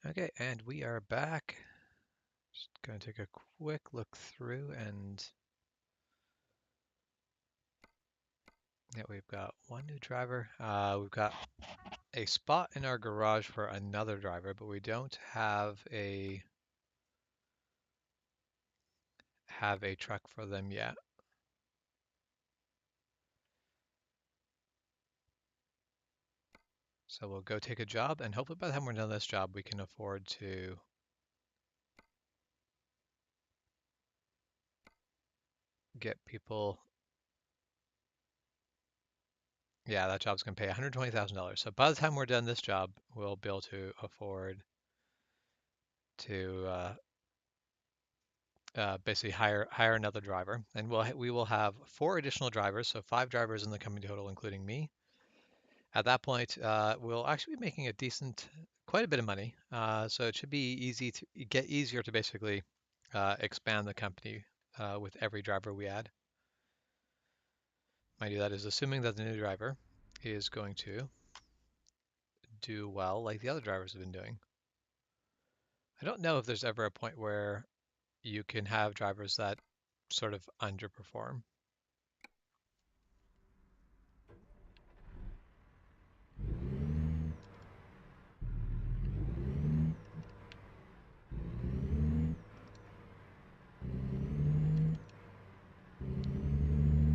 Okay, and we are back. Just going to take a quick look through, and yeah, we've got one new driver. We've got a spot in our garage for another driver, but we don't have a truck for them yet. So we'll go take a job, and hopefully by the time we're done this job, we can afford to get people. Yeah, that job's going to pay $120,000. So by the time we're done this job, we'll be able to afford to basically hire another driver, and we will have 4 additional drivers, so 5 drivers in the company total, including me. At that point, we'll actually be making quite a bit of money. So it should be easier to basically expand the company with every driver we add. Mind you, that is assuming that the new driver is going to do well like the other drivers have been doing. I don't know if there's ever a point where you can have drivers that sort of underperform.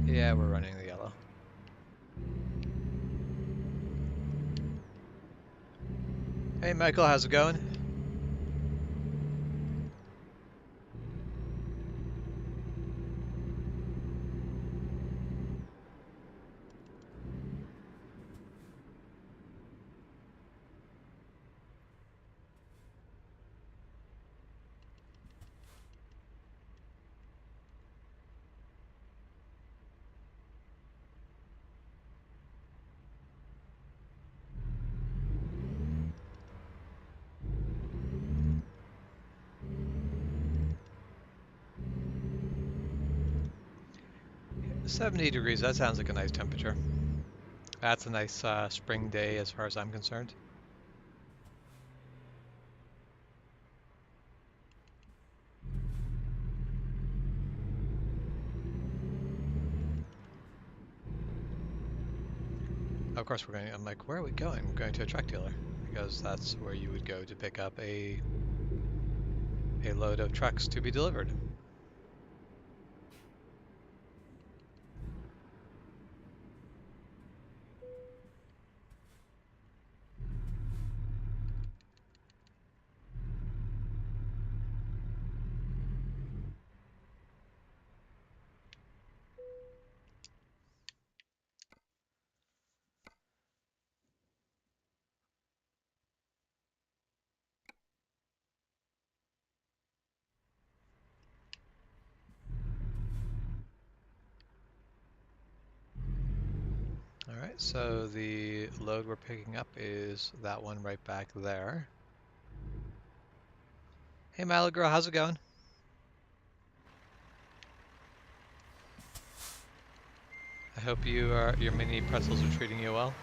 Yeah, we're running the yellow. Hey Michael, how's it going? Yeah, 70 degrees, that sounds like a nice temperature. That's a nice spring day as far as I'm concerned. Of course, I'm like, where are we going? We're going to a truck dealer because that's where you would go to pick up a load of trucks to be delivered. All right, so the load we're picking up is that one right back there. Hey, Milo girl, how's it going? I hope your mini pretzels are treating you well.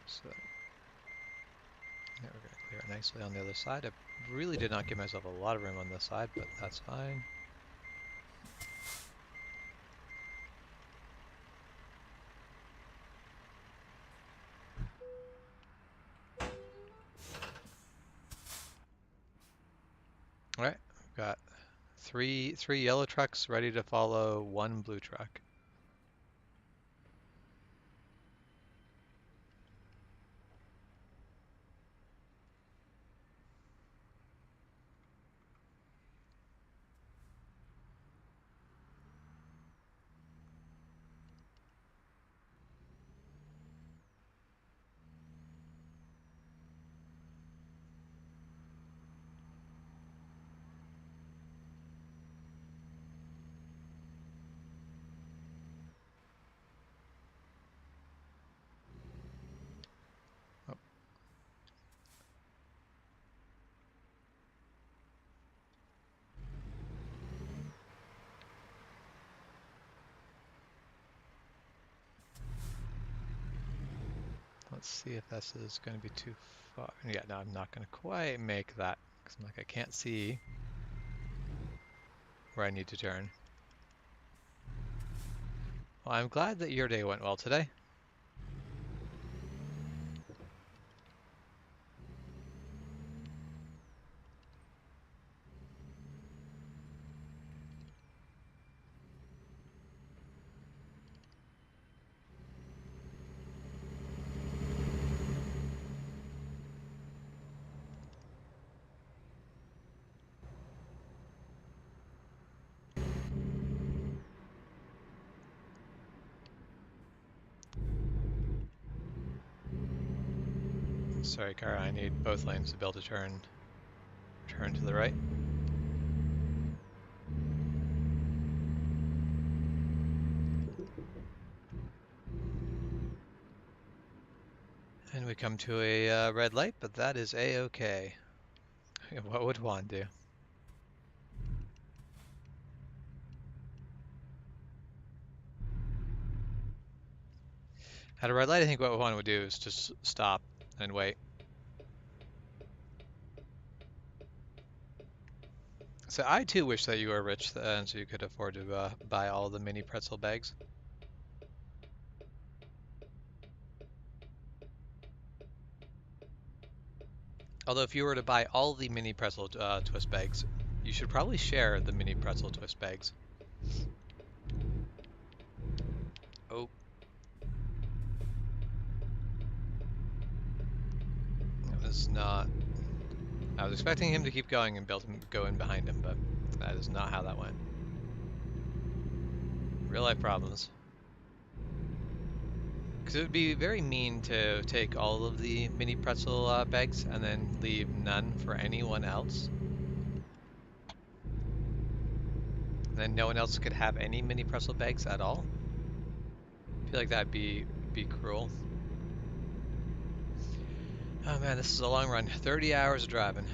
So yeah, we're gonna clear it nicely on the other side. I really did not give myself a lot of room on this side, but that's fine. All right, we've got three yellow trucks ready to follow one blue truck. Let's see if this is going to be too far. Yeah, no, I'm not going to quite make that because I can't see where I need to turn. Well, I'm glad that your day went well today. Sorry, Kara, I need both lanes to be able to turn to the right. And we come to a red light, but that is a-okay. What would Juan do? At a red light, I think what Juan would do is just stop and wait. So I too wish that you were rich and so you could afford to buy all the mini pretzel bags. Although if you were to buy all the mini pretzel twist bags, you should probably share the mini pretzel twist bags. Oh. That was not... I was expecting him to keep going and go in behind him, but that is not how that went. Real life problems. Because it would be very mean to take all of the mini pretzel bags and then leave none for anyone else. And then no one else could have any mini pretzel bags at all. I feel like that'd be cruel. Oh man, this is a long run. 30 hours of driving.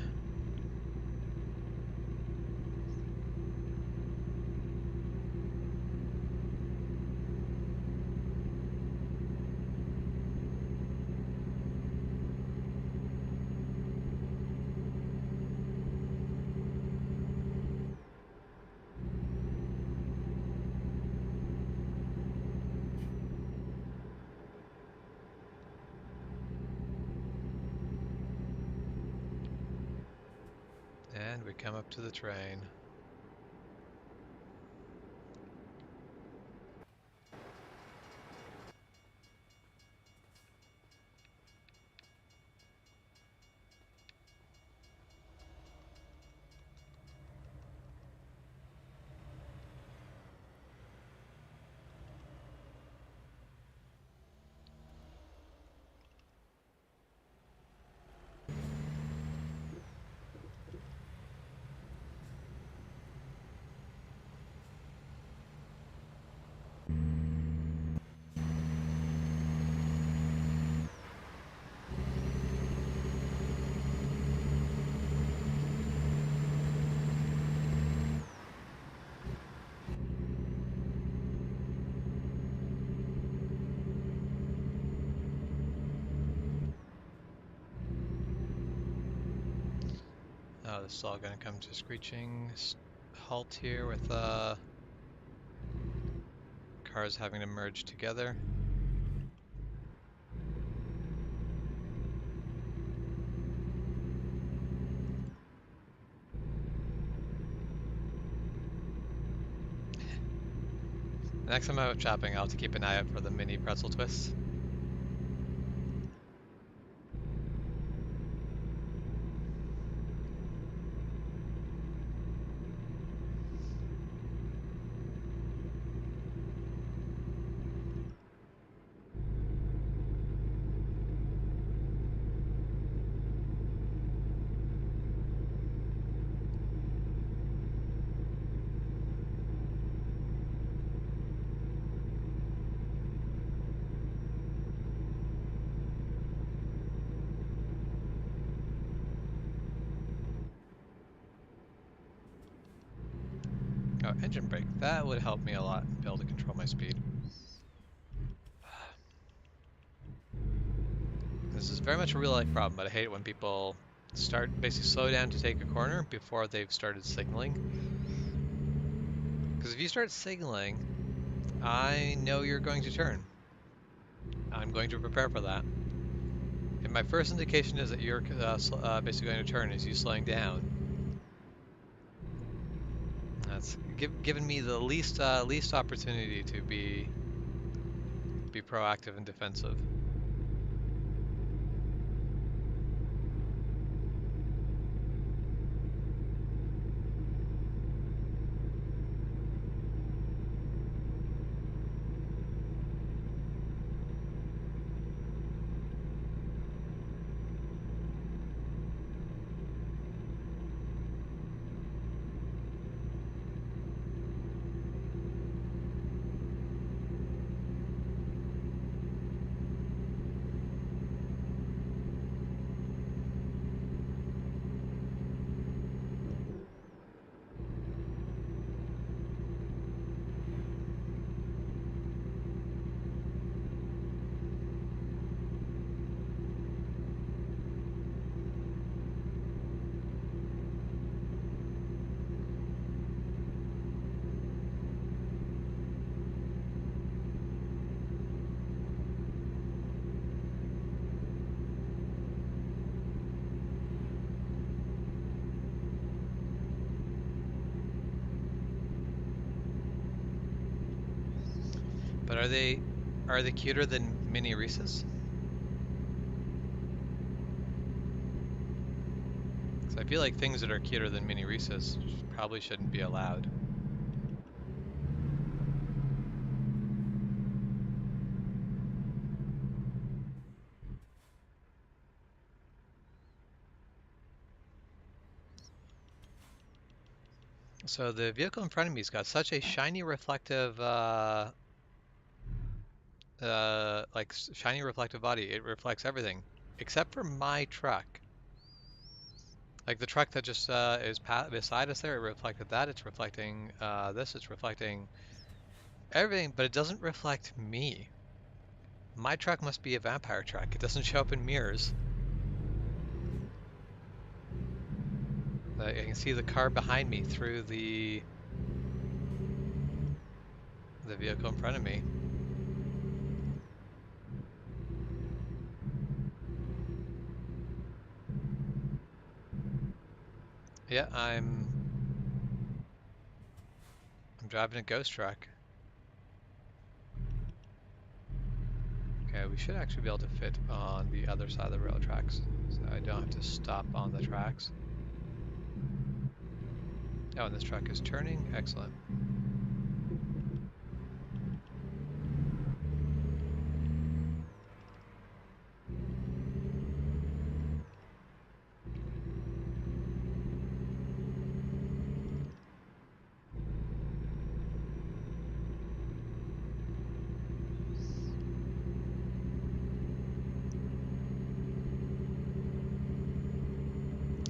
And we come up to the train. Oh, this is all going to come to a screeching halt here with cars having to merge together. Next time I'm out shopping, I'll have to keep an eye out for the mini pretzel twists. Oh, engine brake. That would help me a lot, be able to control my speed. This is very much a real life problem, but I hate it when people start basically slow down to take a corner before they've started signaling. Because if you start signaling, I know you're going to turn. I'm going to prepare for that. And my first indication is that you're basically going to turn is you slowing down. That's given me the least opportunity to be proactive and defensive. But are they cuter than mini Reese's? Because I feel like things that are cuter than mini Reese's probably shouldn't be allowed. So the vehicle in front of me's got such a shiny reflective shiny reflective body. It reflects everything except for my truck. Like the truck that just is beside us there, it reflected that. It's reflecting this. It's reflecting everything, but it doesn't reflect me. My truck must be a vampire truck. It doesn't show up in mirrors. I can see the car behind me through the vehicle in front of me. Yeah, I'm driving a ghost truck. Okay, we should actually be able to fit on the other side of the rail tracks, so I don't have to stop on the tracks. Oh, and this truck is turning. Excellent.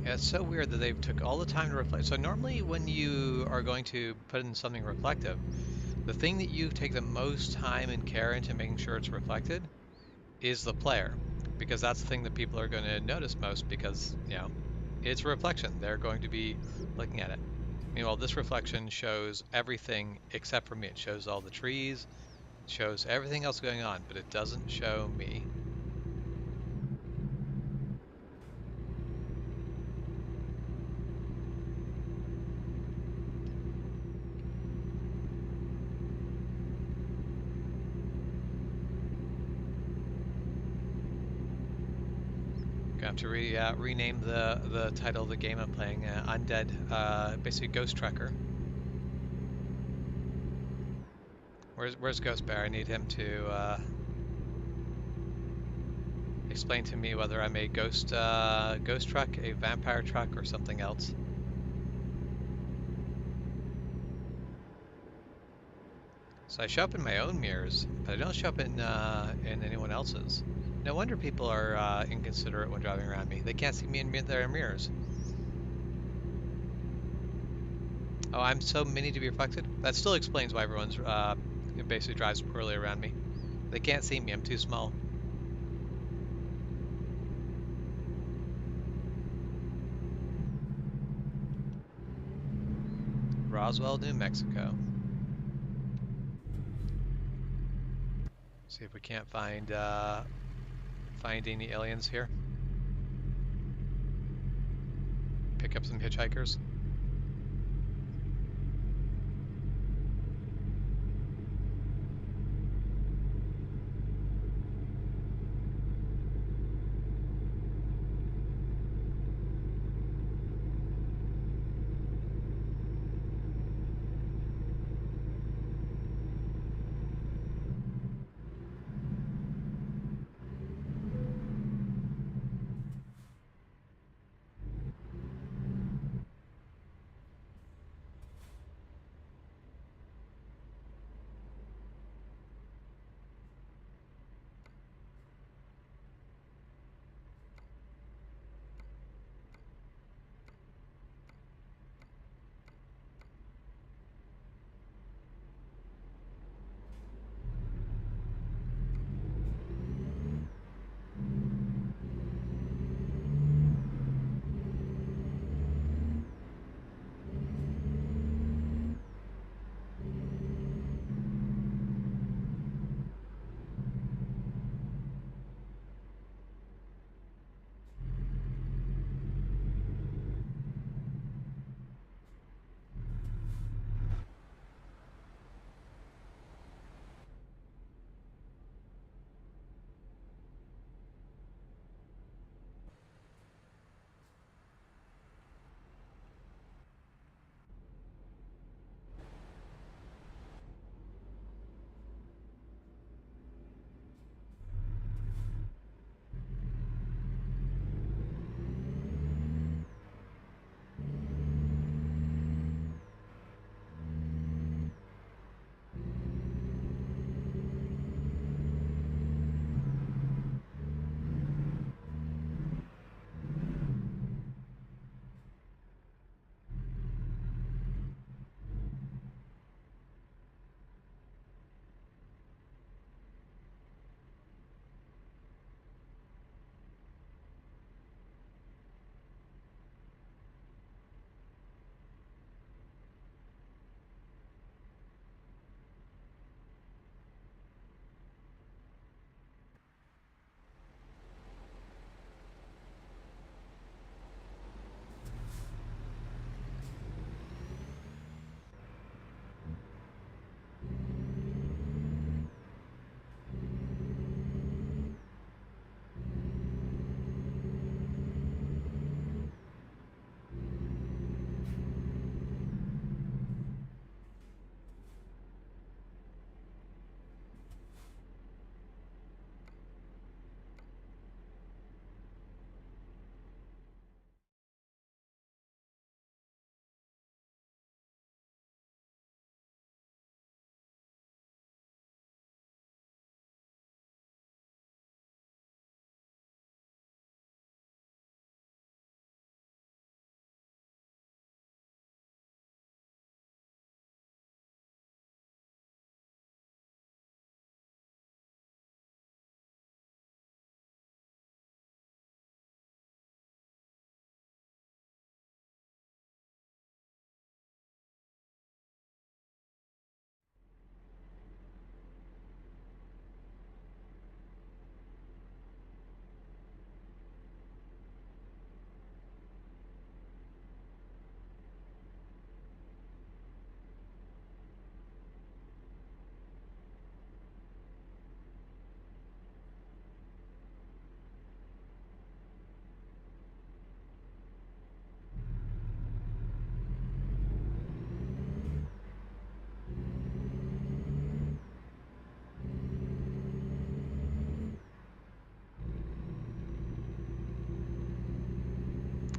Yeah, it's so weird that they took all the time to reflect. So normally when you are going to put in something reflective, the thing that you take the most time and care into making sure it's reflected is the player, because that's the thing that people are going to notice most because, you know, it's a reflection. They're going to be looking at it. Meanwhile, this reflection shows everything except for me. It shows all the trees, it shows everything else going on, but it doesn't show me. I have to rename the title of the game I'm playing, Undead, basically Ghost Trucker. Where's Ghost Bear? I need him to explain to me whether I'm a ghost truck, a vampire truck, or something else. So I show up in my own mirrors, but I don't show up in anyone else's. No wonder people are inconsiderate when driving around me. They can't see me in their mirrors. Oh, I'm so mini to be reflected? That still explains why everyone's basically drives poorly around me. They can't see me, I'm too small. Roswell, New Mexico. See if we can't find any aliens here. Pick up some hitchhikers.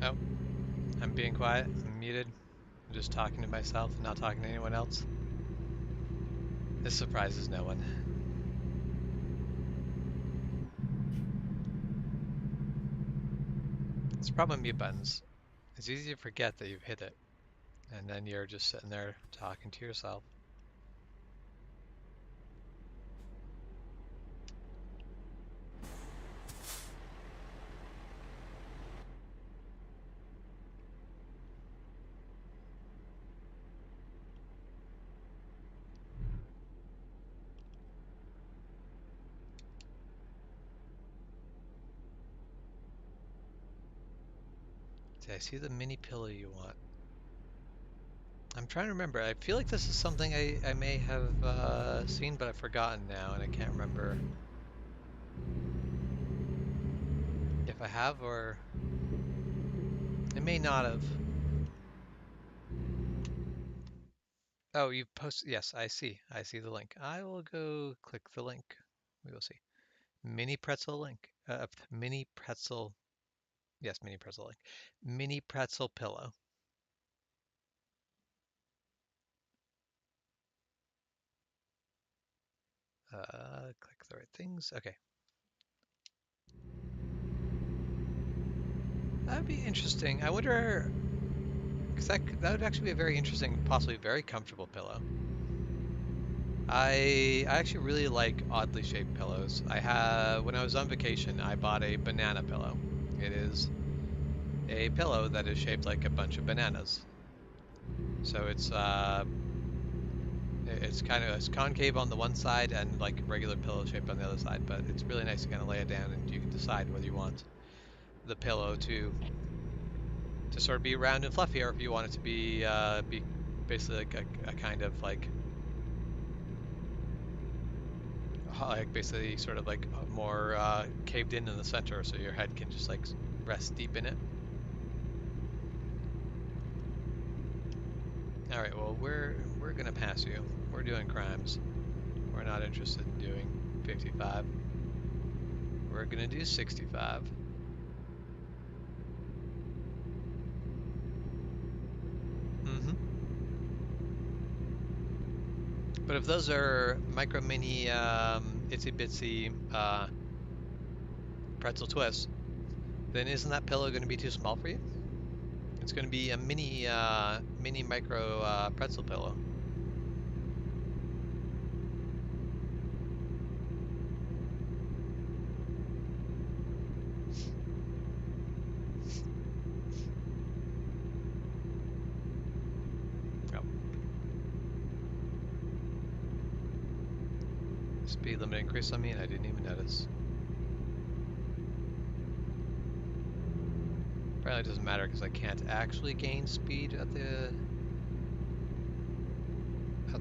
Oh, I'm being quiet. I'm muted. I'm just talking to myself, not talking to anyone else. This surprises no one. It's the problem with mute buttons. It's easy to forget that you've hit it, and then you're just sitting there talking to yourself. Did I see the mini pillow you want? I'm trying to remember. I feel like this is something I may have seen, but I've forgotten now, and I can't remember if I have or I may not have. Oh, you posted. Yes, I see. I see the link. I will go click the link. We will see. Mini pretzel link. Mini pretzel. Yes, mini pretzel link. Mini pretzel pillow. Click the right things. Okay. That would be interesting. I wonder, because that would actually be a very interesting, possibly very comfortable pillow. I actually really like oddly shaped pillows. When I was on vacation, I bought a banana pillow. It is a pillow that is shaped like a bunch of bananas. So it's it's concave on the one side and like regular pillow shaped on the other side, but it's really nice to kind of lay it down and you can decide whether you want the pillow to sort of be round and fluffy, or if you want it to be basically like a kind of like basically sort of like more caved in the center, so your head can just like rest deep in it. All right, well we're gonna pass you. We're doing crimes. We're not interested in doing 55. We're gonna do 65. Mm-hmm. But if those are micro mini itsy bitsy pretzel twists, then isn't that pillow going to be too small for you? It's going to be a mini micro pretzel pillow. Oh. Speed limit increase on me and I didn't even notice. Apparently it doesn't matter because I can't actually gain speed at the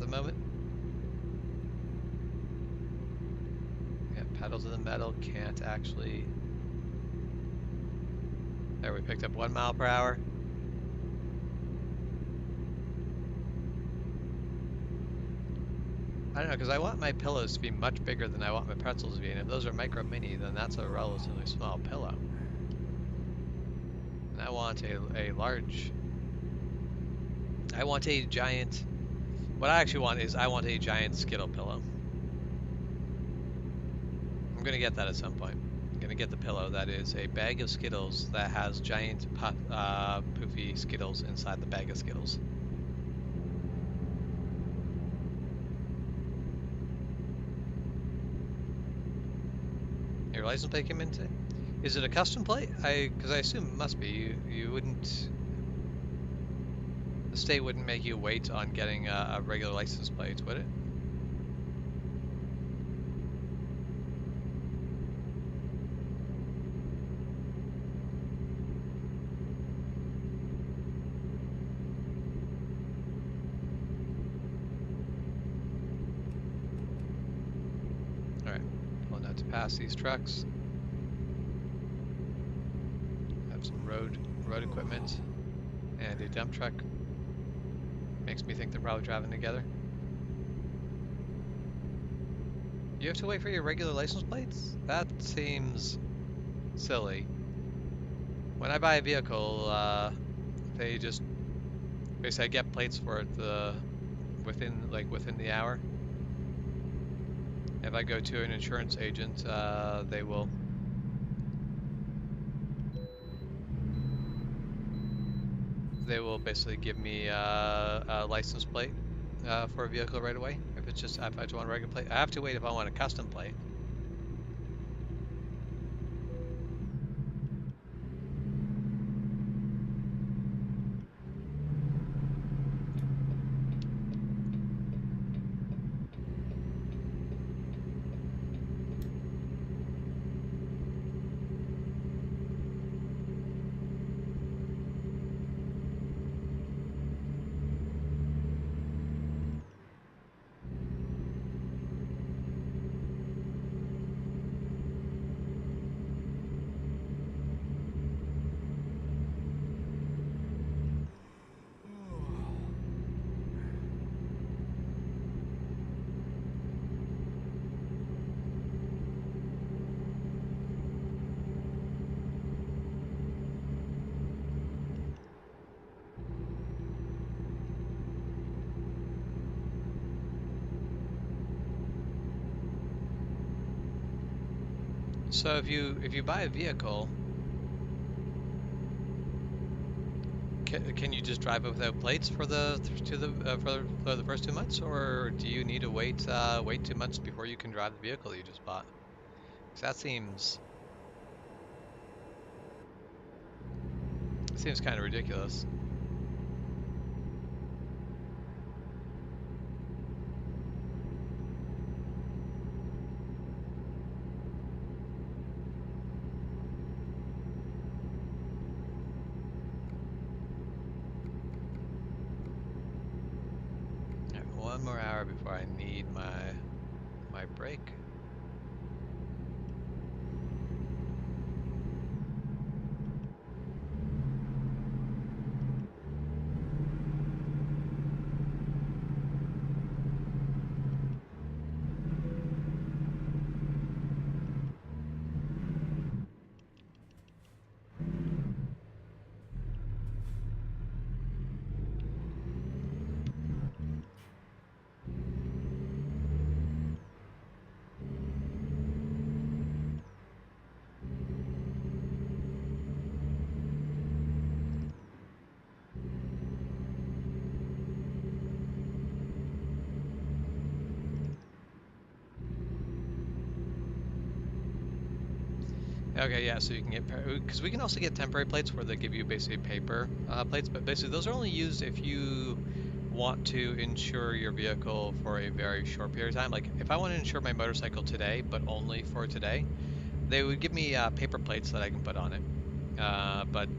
moment. Yeah, pedal to the metal, can't actually. There, we picked up 1 mile per hour. I don't know, because I want my pillows to be much bigger than I want my pretzels to be, and if those are micro mini, then that's a relatively small pillow. And I want a large. I want a giant. What I actually want is I want a giant Skittle pillow. I'm gonna get that at some point. I'm gonna get the pillow that is a bag of Skittles that has giant poofy Skittles inside the bag of Skittles. Your license plate came in today? Is it a custom plate? Because I assume it must be. You wouldn't. The state wouldn't make you wait on getting a regular license plate, would it? All right, pulling out to pass these trucks. Have some road equipment and a dump truck. Makes me think they're probably driving together. You have to wait for your regular license plates? That seems silly. When I buy a vehicle, they just basically I get plates for it within the hour. If I go to an insurance agent, they will basically give me a license plate for a vehicle right away. If I just want a regular plate, I have to wait if I want a custom plate. So if you buy a vehicle, can you just drive it without plates for for the first 2 months, or do you need to wait 2 months before you can drive the vehicle you just bought? 'Cause that seems kind of ridiculous. All right, 1 more hour before I need my break. Okay, yeah, so you can get, because we can also get temporary plates where they give you basically paper plates, but basically those are only used if you want to insure your vehicle for a very short period of time. Like if I want to insure my motorcycle today, but only for today, they would give me paper plates that I can put on it. But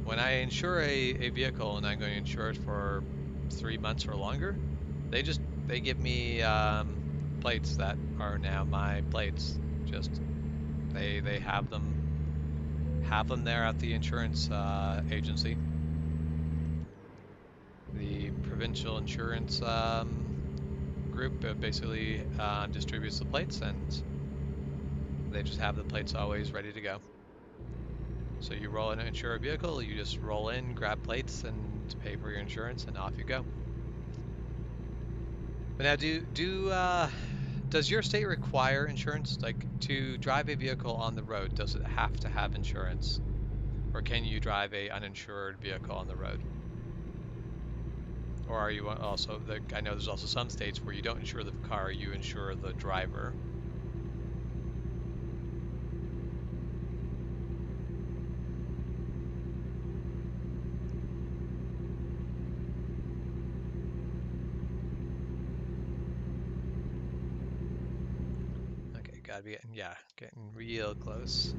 when I insure a vehicle and I'm going to insure it for 3 months or longer, they give me plates that are now my plates. Just they have them there at the insurance agency. The provincial insurance group basically distributes the plates, and they just have the plates always ready to go. So you roll in and insure a vehicle, you just roll in, grab plates, and pay for your insurance, and off you go. But now, does your state require insurance? Like to drive a vehicle on the road, does it have to have insurance, or can you drive a uninsured vehicle on the road? Or are you also I know there's also some states where you don't insure the car, you insure the driver. Okay, gotta be getting real close.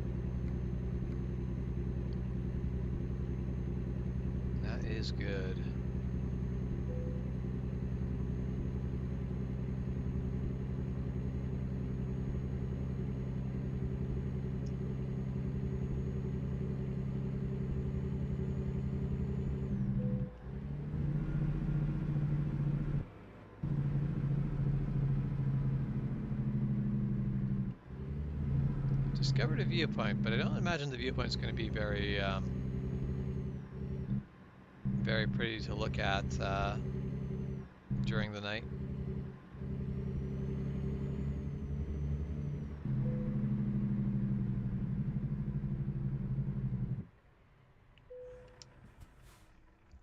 That is good. Discovered a viewpoint, but I don't imagine the viewpoint's going to be very pretty to look at during the night.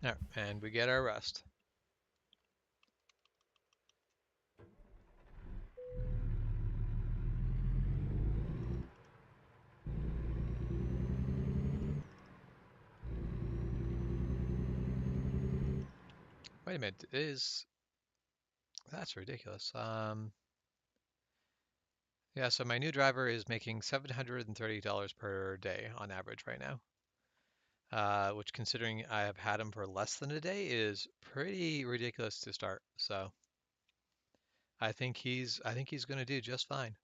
All right, and we get our rest. Wait a minute, that's ridiculous. Yeah, so my new driver is making $730 per day on average right now. Which considering I have had him for less than a day is pretty ridiculous to start. So I think he's going to do just fine.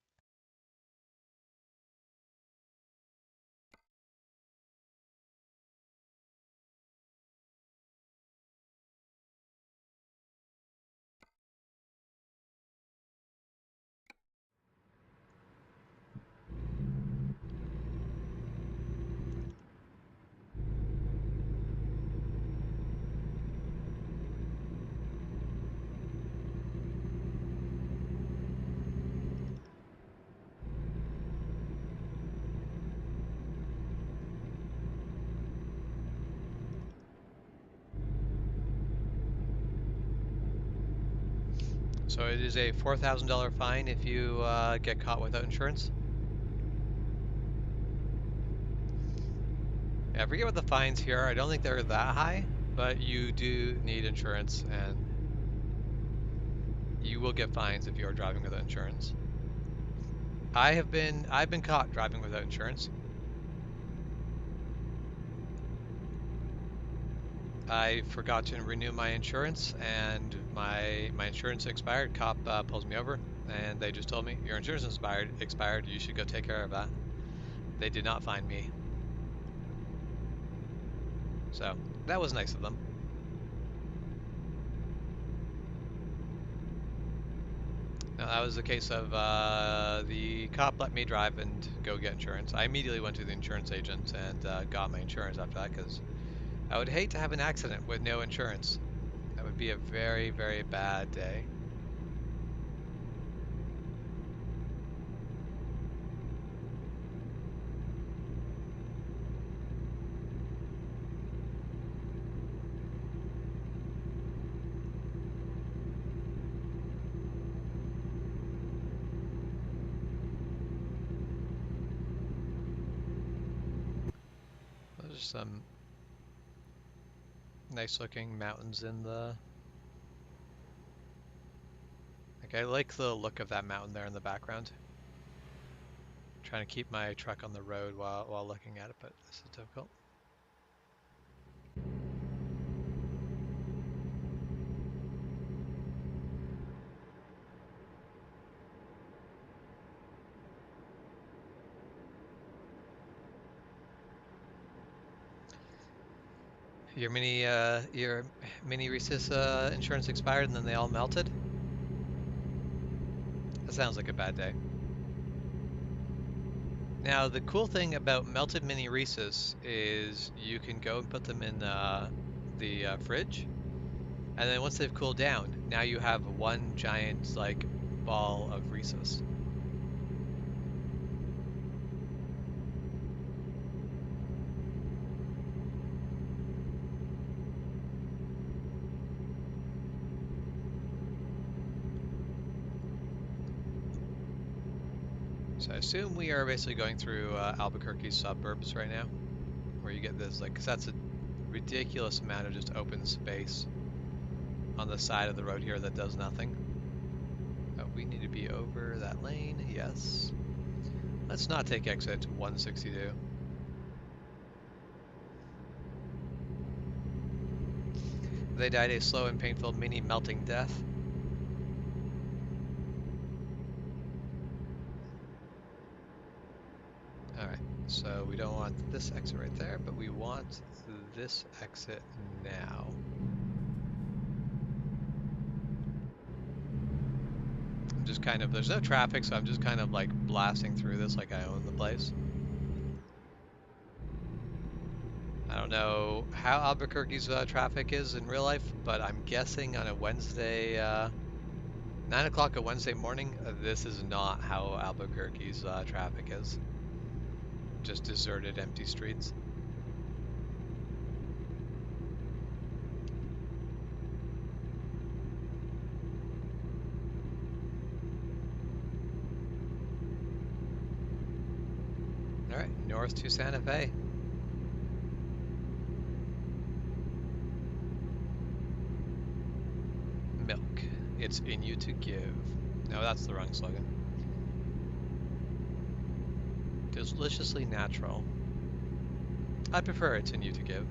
So it is a $4,000 fine if you get caught without insurance. Yeah, I forget what the fines here are. I don't think they're that high, but you do need insurance, and you will get fines if you are driving without insurance. I've been caught driving without insurance. I forgot to renew my insurance, and my insurance expired. Cop pulls me over, and they just told me your insurance expired. You should go take care of that. They did not fine me, so that was nice of them. Now, that was a case of the cop let me drive and go get insurance. I immediately went to the insurance agent and got my insurance after that because I would hate to have an accident with no insurance. That would be a very, very bad day. There's some nice looking mountains in the... Like, I like the look of that mountain there in the background. Trying to keep my truck on the road while looking at it, but this is difficult. Your mini Reese's insurance expired and then they all melted? That sounds like a bad day. Now, the cool thing about melted mini Reese's is you can go and put them in the fridge, and then once they've cooled down, now you have one giant like ball of Reese's. So I assume we are basically going through Albuquerque suburbs right now, where you get this, like, because that's a ridiculous amount of just open space on the side of the road here that does nothing. Oh, we need to be over that lane, yes. Let's not take exit 162. They died a slow and painful mini melting death. Alright, so we don't want this exit right there, but we want this exit now. I'm just kind of, there's no traffic, so I'm just kind of like blasting through this like I own the place. I don't know how Albuquerque's traffic is in real life, but I'm guessing on a Wednesday, 9 o'clock a Wednesday morning, this is not how Albuquerque's traffic is. Just deserted, empty streets. Alright, north to Santa Fe. Milk. It's in you to give. No, that's the wrong slogan. Deliciously natural. I prefer it's in you to give.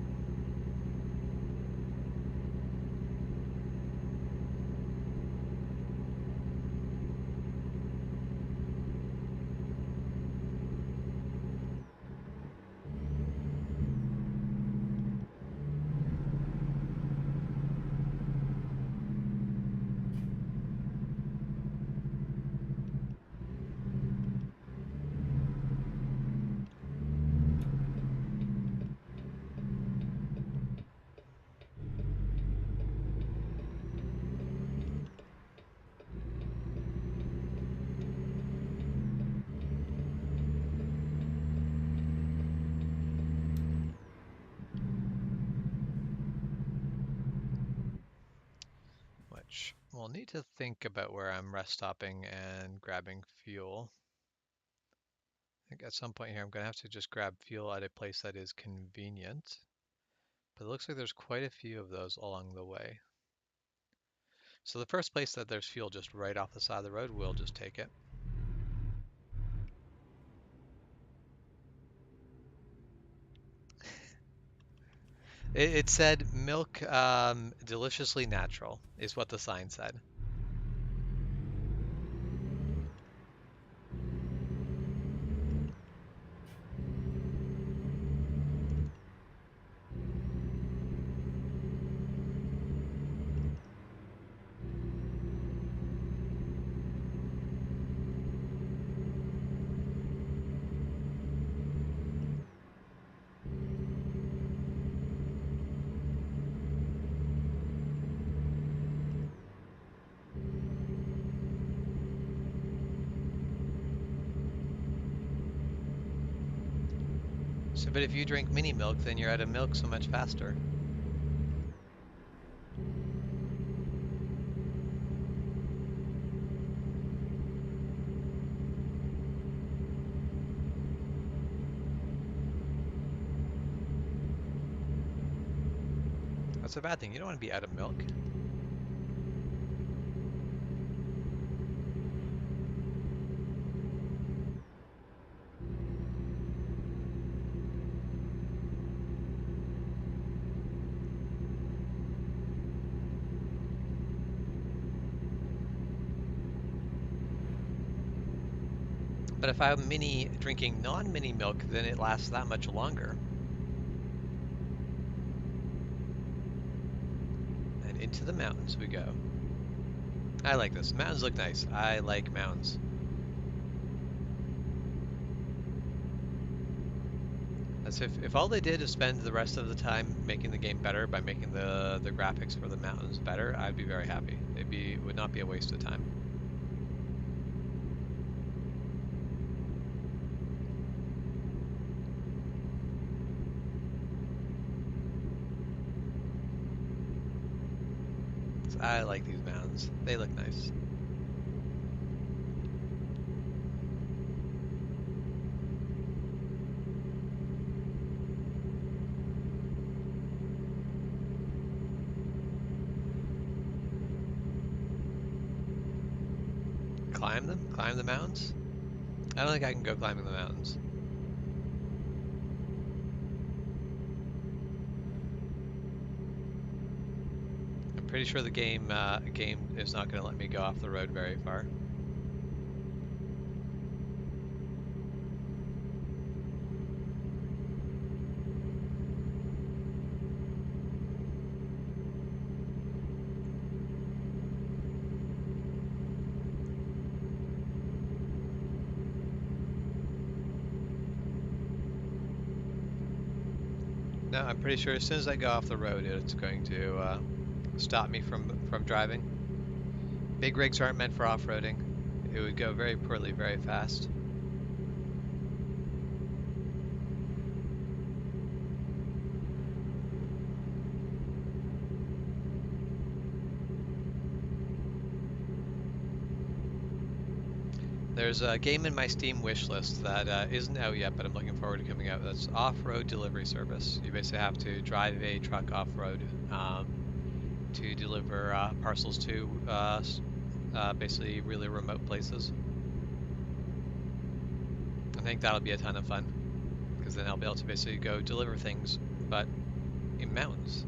we'll need to think about where I'm rest stopping and grabbing fuel. I think at some point here I'm going to have to just grab fuel at a place that is convenient. But it looks like there's quite a few of those along the way. So the first place that there's fuel just right off the side of the road, we'll just take it. It said milk deliciously natural is what the sign said. So, but if you drink mini milk, then you're out of milk so much faster. That's a bad thing. You don't want to be out of milk. But if I'm drinking non-mini milk, then it lasts that much longer. And into the mountains we go. I like this. Mountains look nice. I like mountains. As if all they did is spend the rest of the time making the game better by making the graphics for the mountains better, I'd be very happy. It would not be a waste of time. So I like these mountains. They look nice. Climb them? Climb the mountains? I don't think I can go climbing the mountains. I'm pretty sure the game is not going to let me go off the road very far. No, I'm pretty sure as soon as I go off the road, it's going to stop me from driving. Big rigs aren't meant for off-roading. It would go very poorly, very fast. There's a game in my Steam wish list that isn't out yet, but I'm looking forward to coming out. That's off-road delivery service. You basically have to drive a truck off-road to deliver parcels to basically really remote places. I think that'll be a ton of fun because then I'll be able to basically go deliver things, but in mountains.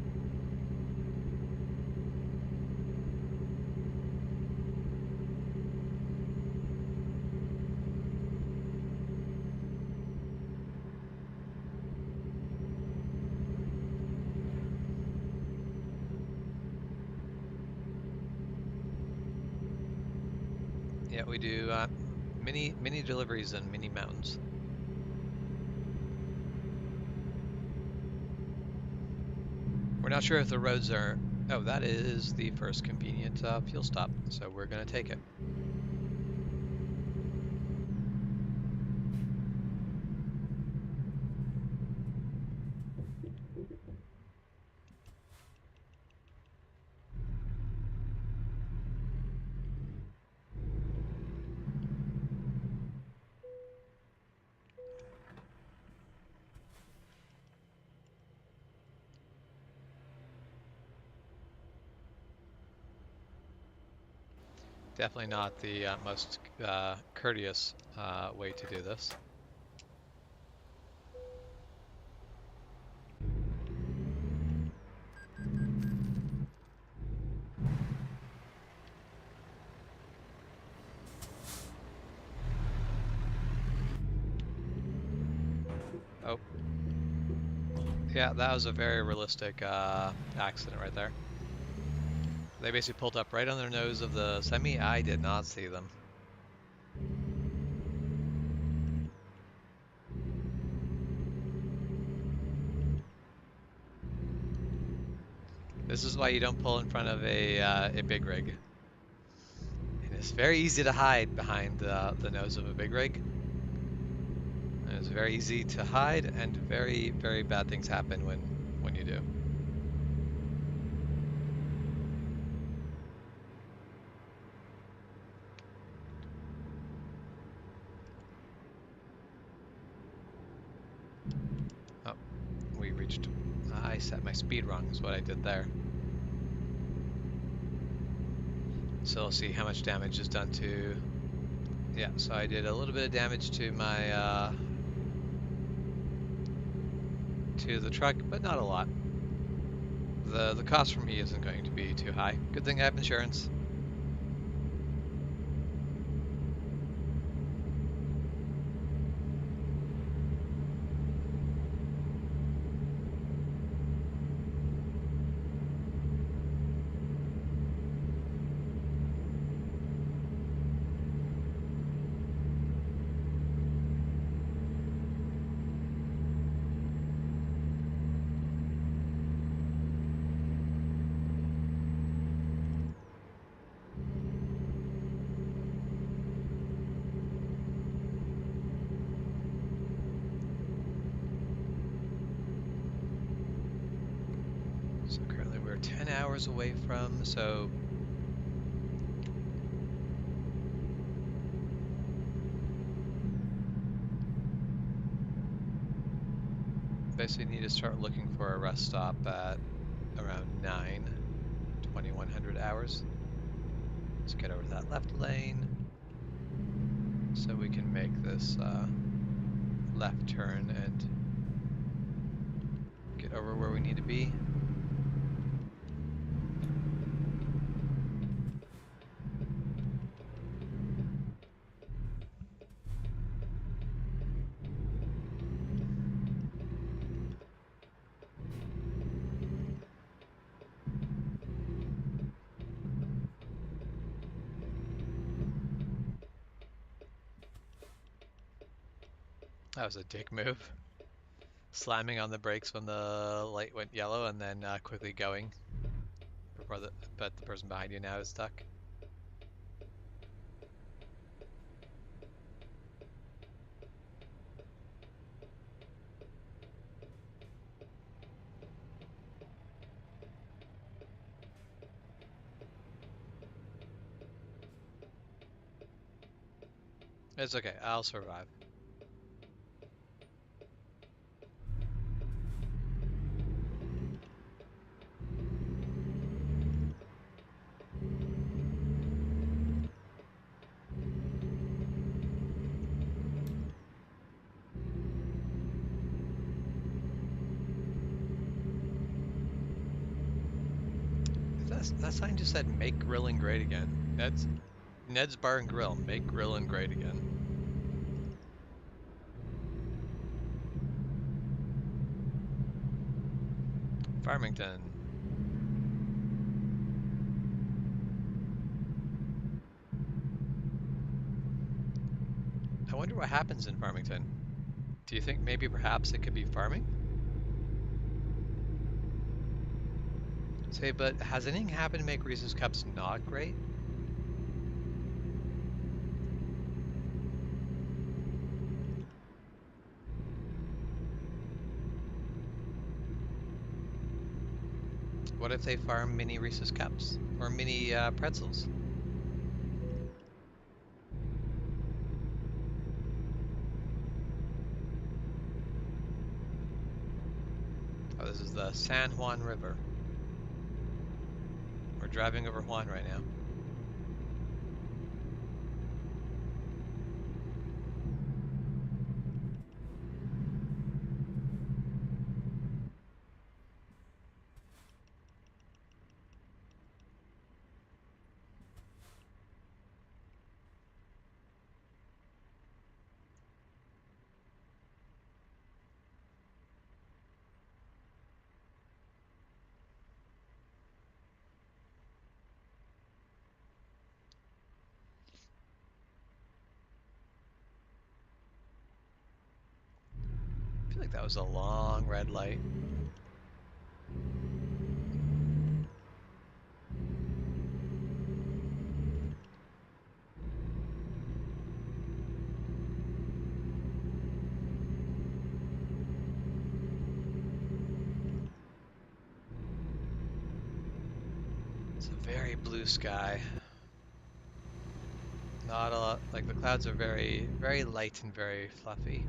Yeah, we do mini deliveries and mini mountains. We're not sure if the roads are... Oh, that is the first convenient fuel stop, so we're going to take it. Definitely not the most courteous way to do this. Oh, yeah, that was a very realistic accident right there. They basically pulled up right on their nose of the semi. I did not see them. This is why you don't pull in front of a big rig. And it's very easy to hide behind the nose of a big rig. And it's very easy to hide, and very, very bad things happen when you do. Oh, we reached. I set my speed wrong, is what I did there. So we'll see how much damage is done to. Yeah, so I did a little bit of damage to my to the truck, but not a lot. The cost for me isn't going to be too high. Good thing I have insurance. So currently we're 10 hours away from, so basically need to start looking for a rest stop at around 2100 hours. Let's get over to that left lane so we can make this left turn and get over where we need to be. That was a dick move. Slamming on the brakes when the light went yellow and then quickly going before but the person behind you now is stuck. It's okay, I'll survive. That sign just said make grilling great again. Ned's Bar and Grill, make grilling great again. Farmington. I wonder what happens in Farmington. Do you think maybe perhaps it could be farming? Say, but has anything happened to make Reese's Cups not great? What if they farm mini Reese's Cups? Or mini pretzels? Oh, this is the San Juan River. We're driving over Juan right now. like that was a long red light. It's a very blue sky. Not a lot, like the clouds are very, very light and very fluffy.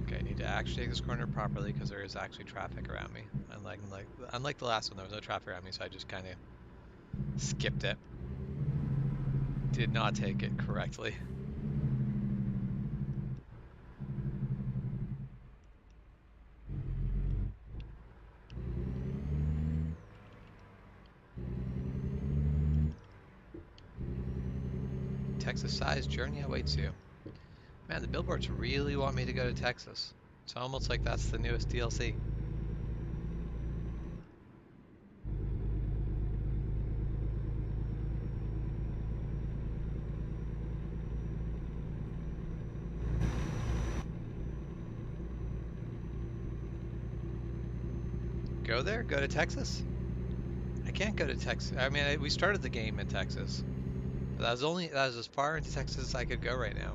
Okay, I need to actually take this corner properly because there is actually traffic around me. Unlike the last one, there was no traffic around me, so I just kind of skipped it. Did not take it correctly. Texas-sized journey awaits you. Man, the billboards really want me to go to Texas. It's almost like that's the newest DLC. Go there? Go to Texas? I can't go to Texas. I mean, we started the game in Texas. But that was as far into Texas as I could go right now.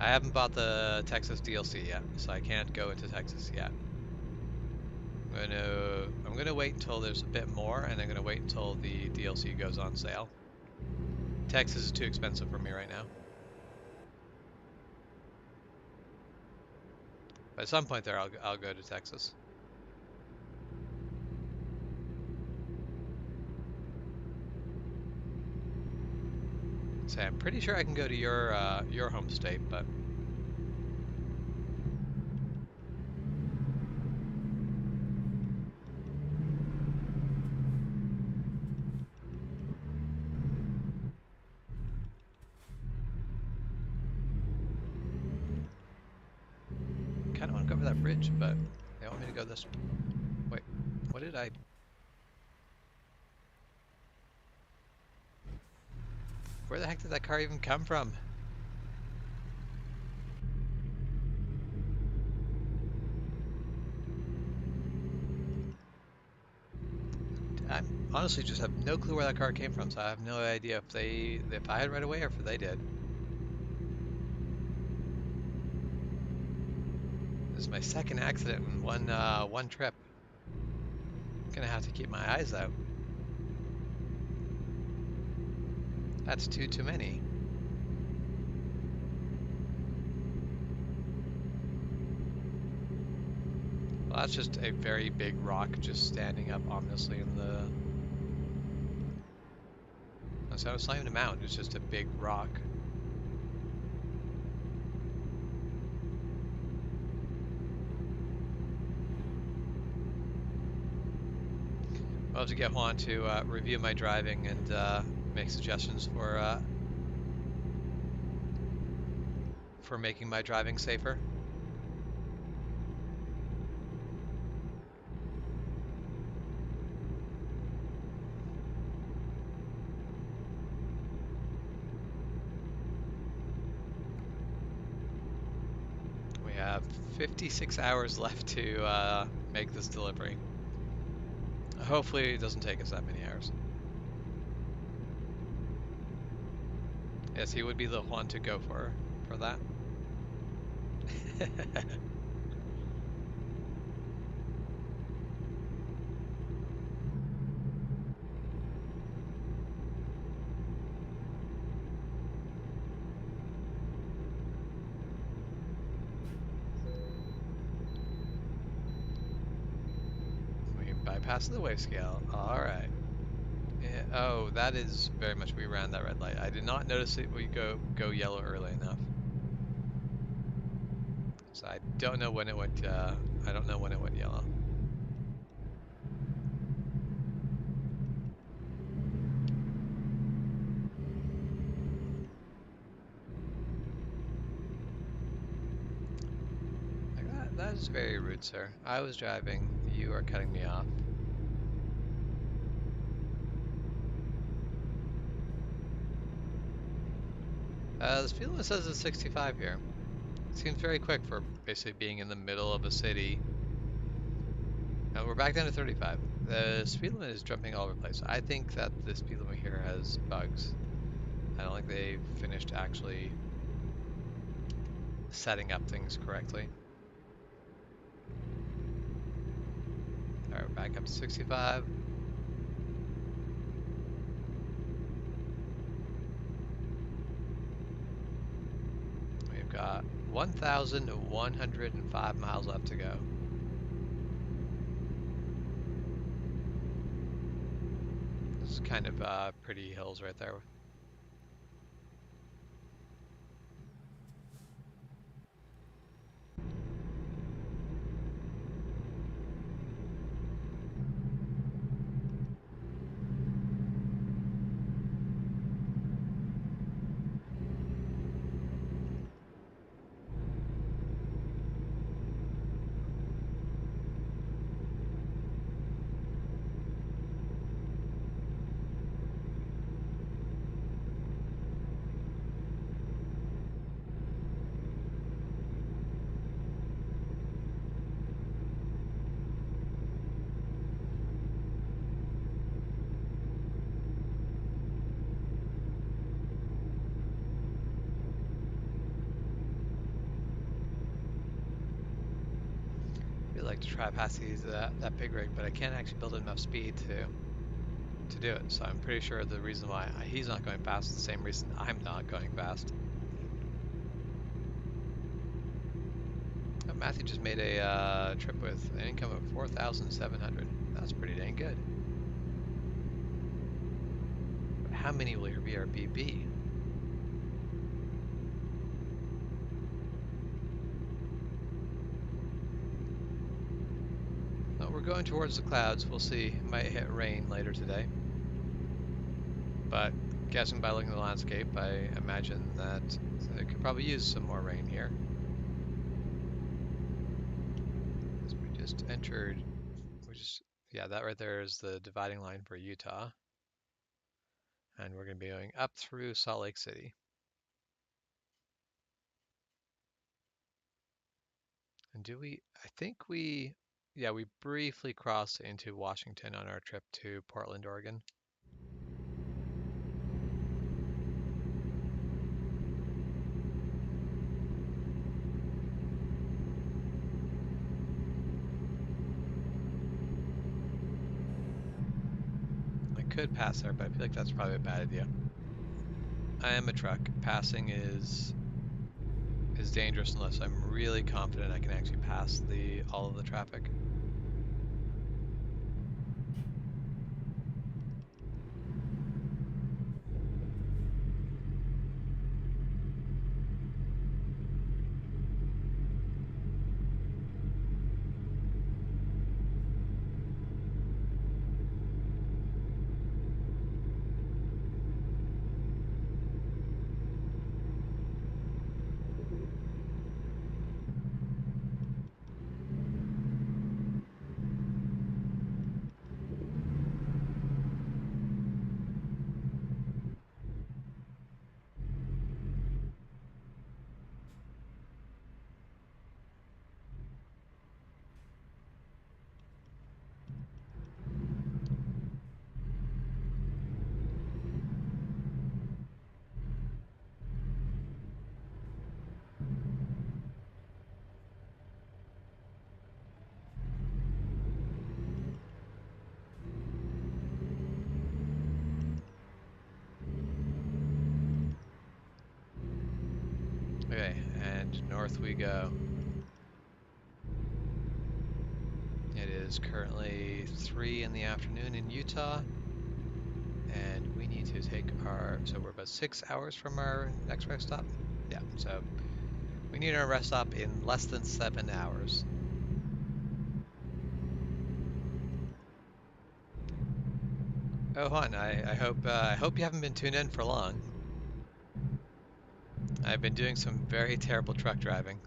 I haven't bought the Texas DLC yet, so I can't go into Texas yet. I'm gonna wait until there's a bit more, and I'm gonna wait until the DLC goes on sale. Texas is too expensive for me right now. But at some point there, I'll go to Texas. So I'm pretty sure I can go to your home state, but kind of want to go over that bridge, but they want me to go this way. Wait, what did I... Where the heck did that car even come from? I honestly just have no clue where that car came from, so I have no idea if I had right away or if they did. This is my second accident in one trip. I'm gonna have to keep my eyes out. That's too many. Well, that's just a very big rock just standing up ominously in the... So it's not even a mountain, it's just a big rock. I'll have to get Juan to review my driving and make suggestions for making my driving safer. We have 56 hours left to make this delivery. Hopefully it doesn't take us that many hours. Yes, he would be the one to go for that. We bypassed the wave scale. All right. Yeah, oh, that is very much, we ran that red light. I did not notice it would go yellow early enough. So I don't know when it went yellow. That is very rude, sir. I was driving. You are cutting me off. The speed limit says it's 65 here. Seems very quick for basically being in the middle of a city. We're back down to 35. The speed limit is jumping all over the place. I think that the speed limit here has bugs. I don't think they've finished actually setting up things correctly. Alright, we're back up to 65. We've got 1,105 miles left to go. This is kind of pretty hills right there. I'd like to try past that big rig, but I can't actually build enough speed to do it. So I'm pretty sure the reason why he's not going fast is the same reason I'm not going fast. Matthew just made a trip with an income of 4,700. That's pretty dang good. But how many will your BRB be? Well, we're going towards the clouds. We'll see. Might hit rain later today. But guessing by looking at the landscape, I imagine that it could probably use some more rain here. As we just entered, yeah, that right there is the dividing line for Utah. And we're going to be going up through Salt Lake City. And yeah, we briefly crossed into Washington on our trip to Portland, Oregon. I could pass there, but I feel like that's probably a bad idea. I am a truck. Passing is dangerous unless I'm really confident I can actually pass all of the traffic. Okay, and north we go. It is currently 3 in the afternoon in Utah, and we need to take so we're about 6 hours from our next rest stop. Yeah, so we need our rest stop in less than 7 hours. Oh, hon, I hope you haven't been tuned in for long. I've been doing some very terrible truck driving.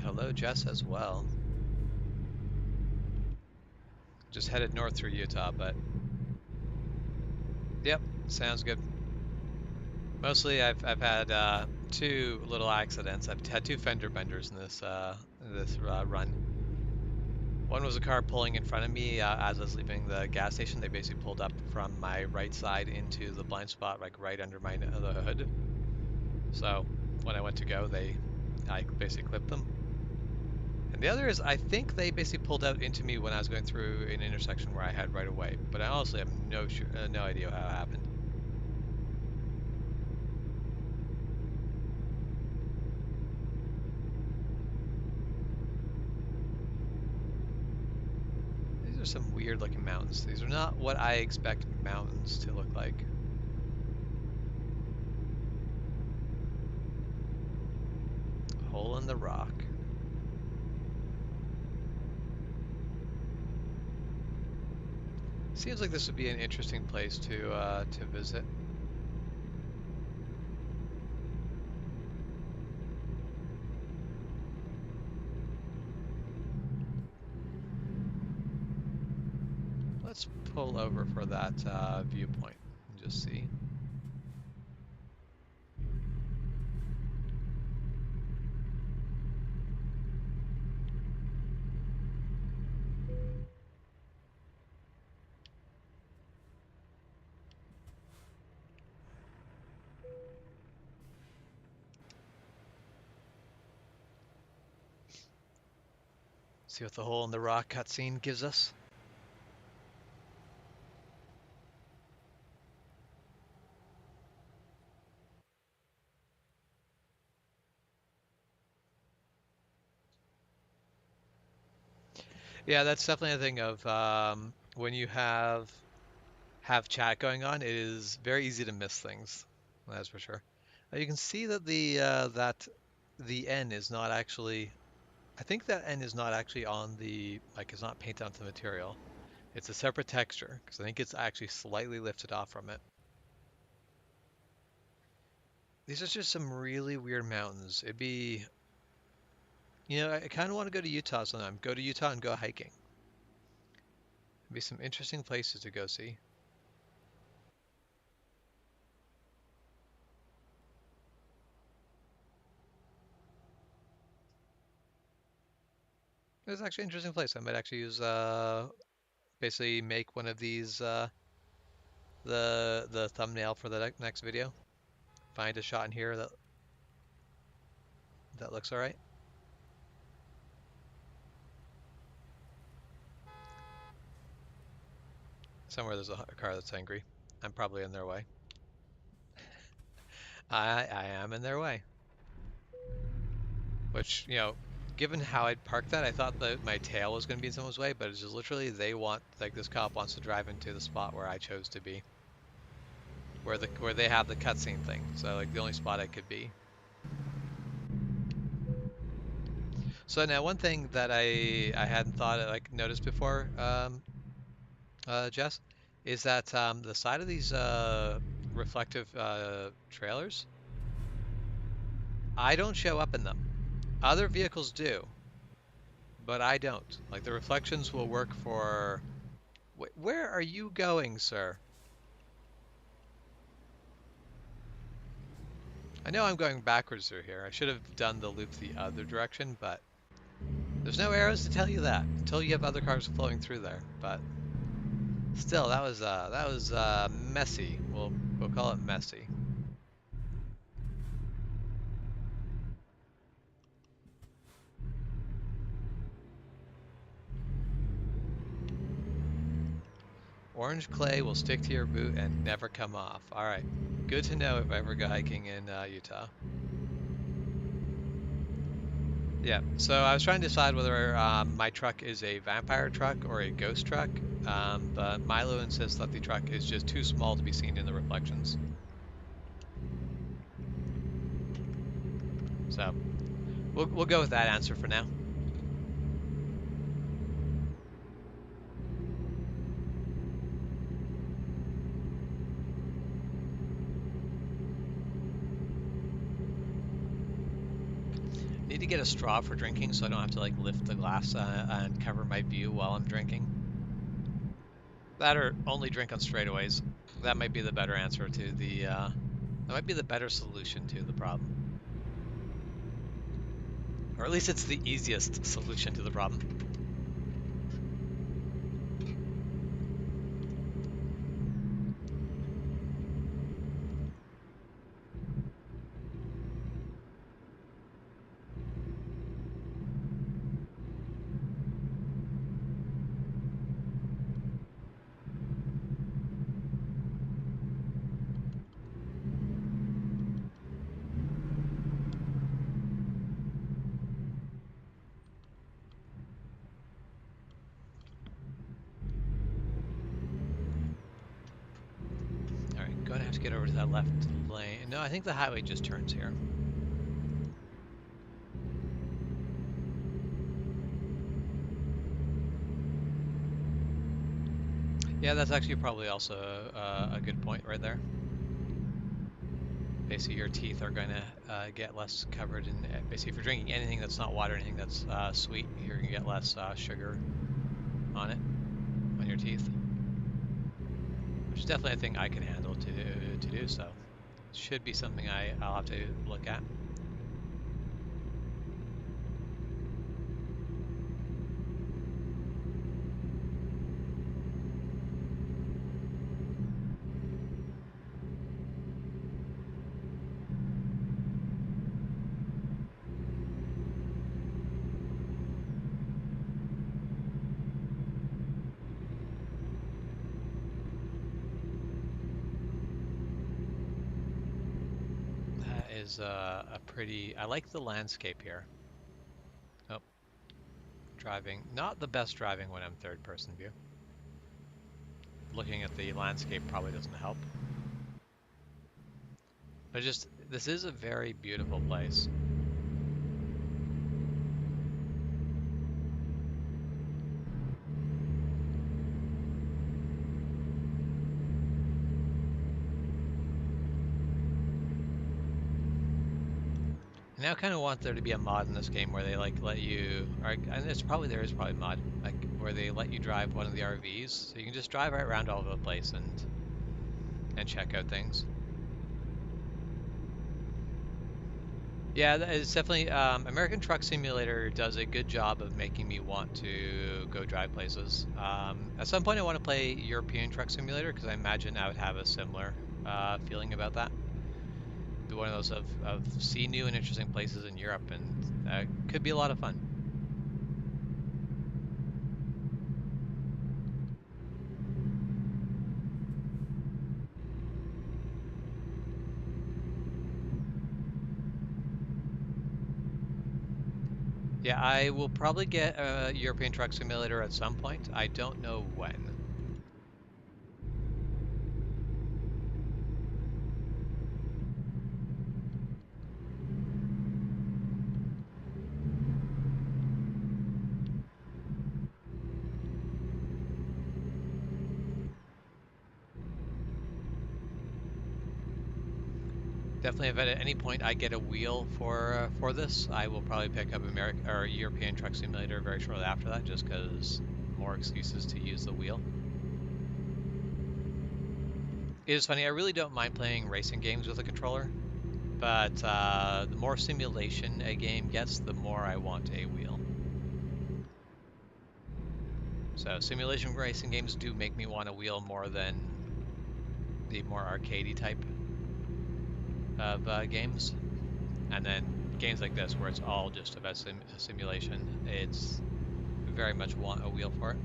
hello, Jess, as well. Just headed north through Utah, but yep, sounds good. Mostly, I've had two little accidents. I've had two fender benders in this run. One was a car pulling in front of me as I was leaving the gas station. They basically pulled up from my right side into the blind spot, like right under the hood. So when I went to go, I basically clipped them. And the other is, I think they basically pulled out into me when I was going through an intersection where I had right of way. But I honestly have no idea how it happened. These are some weird looking mountains. These are not what I expect mountains to look like. Hole in the rock. Seems like this would be an interesting place to visit. Let's pull over for that viewpoint and just see. See what the hole in the rock cutscene gives us. Yeah, that's definitely a thing of when you have chat going on, it is very easy to miss things. That's for sure. You can see that the N is not actually. I think that N is not actually on the it's not painted onto the material. It's a separate texture because I think it's actually slightly lifted off from it. These are just some really weird mountains. It'd be, I kind of want to go to Utah sometime. Go to Utah and go hiking. It'd be some interesting places to go see. It's actually an interesting place. I might actually use basically make one of these the thumbnail for the next video. Find a shot in here that looks all right. Somewhere there's a car that's angry. I'm probably in their way. I am in their way. Which, given how I'd parked that, I thought that my tail was going to be in someone's way, but it's just literally this cop wants to drive into the spot where I chose to be. Where they have the cutscene thing. So like the only spot I could be. So now one thing that I hadn't thought noticed before, Jess, is that the side of these reflective trailers, I don't show up in them. Other vehicles do, but I don't. Like the reflections will work for. Where are you going, sir? I know I'm going backwards through here. I should have done the loop the other direction, but there's no arrows to tell you that until you have other cars flowing through there. But still, that was messy. We'll call it messy. Orange clay will stick to your boot and never come off. All right, good to know if I ever go hiking in Utah. Yeah, so I was trying to decide whether my truck is a vampire truck or a ghost truck, but Milo insists that the truck is just too small to be seen in the reflections. So we'll go with that answer for now. Need to get a straw for drinking so I don't have to like lift the glass and cover my view while I'm drinking. That or only drink on straightaways. That might be the better answer to the, that might be the better solution to the problem. Or at least it's the easiest solution to the problem. Alright, going to have to get over to that left lane. No, I think the highway just turns here. Yeah, that's actually probably also a good point right there. Basically, your teeth are going to get less covered in. Basically, if you're drinking anything that's not water, anything that's sweet, you're going to get less sugar on it, on your teeth. Which is definitely a thing I can handle to do so. Should be something I'll have to look at. Is a pretty. I like the landscape here. Oh, driving. Not the best driving when I'm third person view. Looking at the landscape probably doesn't help. But just, this is a very beautiful place. I now kind of want there to be a mod in this game where they like let you, or, and there is probably a mod like where they let you drive one of the RVs, so you can just drive right around all over the place and check out things. Yeah, it's definitely American Truck Simulator does a good job of making me want to go drive places. At some point, I want to play European Truck Simulator because I imagine I would have a similar feeling about that. Be one of those of see new and interesting places in Europe, and could be a lot of fun. Yeah, I will probably get a European Truck Simulator at some point. I don't know when. Definitely, if at any point I get a wheel for this, I will probably pick up American or European Truck Simulator very shortly after that, just because more excuses to use the wheel. It is funny. I really don't mind playing racing games with a controller, but the more simulation a game gets, the more I want a wheel. So simulation racing games do make me want a wheel more than the more arcadey type of games. And then games like this, where it's all just about simulation, it's very much want a wheel for it.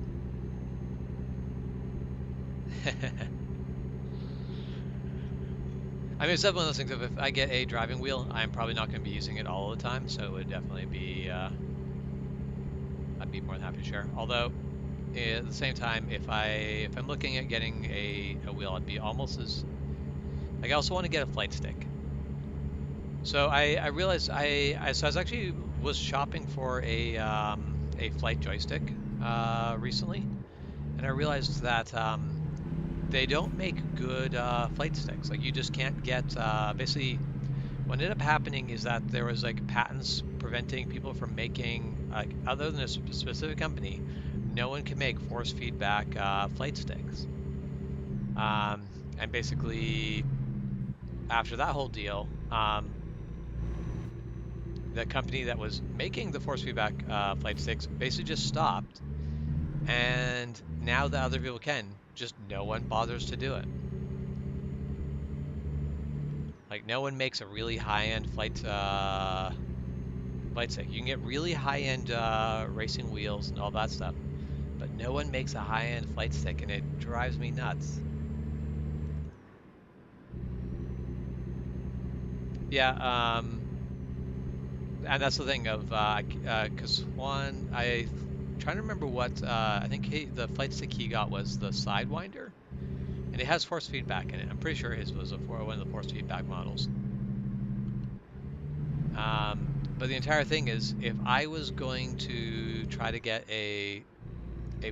I mean, it's definitely one of those things of if I get a driving wheel, I'm probably not going to be using it all the time, so it would definitely be, I'd be more than happy to share. Although, at the same time, if I'm looking at getting a wheel, I'd be almost as, like, I also want to get a flight stick. So I realized so I was actually shopping for a flight joystick recently, and I realized that they don't make good flight sticks. Like you just can't get basically what ended up happening is that there was like patents preventing people from making, like, other than a specific company, no one can make force feedback flight sticks. And basically, after that whole deal, the company that was making the force feedback flight sticks basically just stopped, and now that other people can, just no one bothers to do it. Like, no one makes a really high-end flight stick. You can get really high-end racing wheels and all that stuff, but no one makes a high-end flight stick, and it drives me nuts. Yeah, and that's the thing of, because one, trying to remember what, I think the flight stick he got was the Sidewinder, and it has force feedback in it. I'm pretty sure his was one of the force feedback models. But the entire thing is, if I was going to try to get a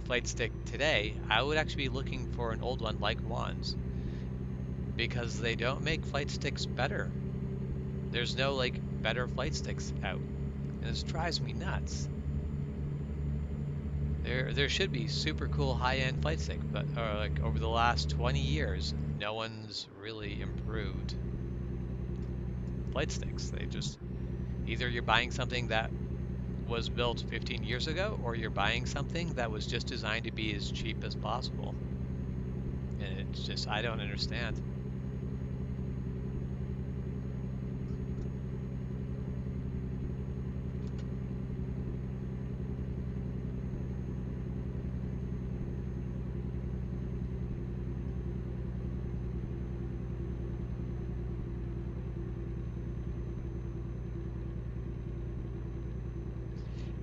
flight stick today, I would actually be looking for an old one like Juan's, because they don't make flight sticks better. There's no like better flight sticks out, and this drives me nuts. There should be super cool high-end flight stick, but like over the last 20 years, no one's really improved flight sticks. They just, either you're buying something that was built 15 years ago, or you're buying something that was just designed to be as cheap as possible. And it's just, I don't understand.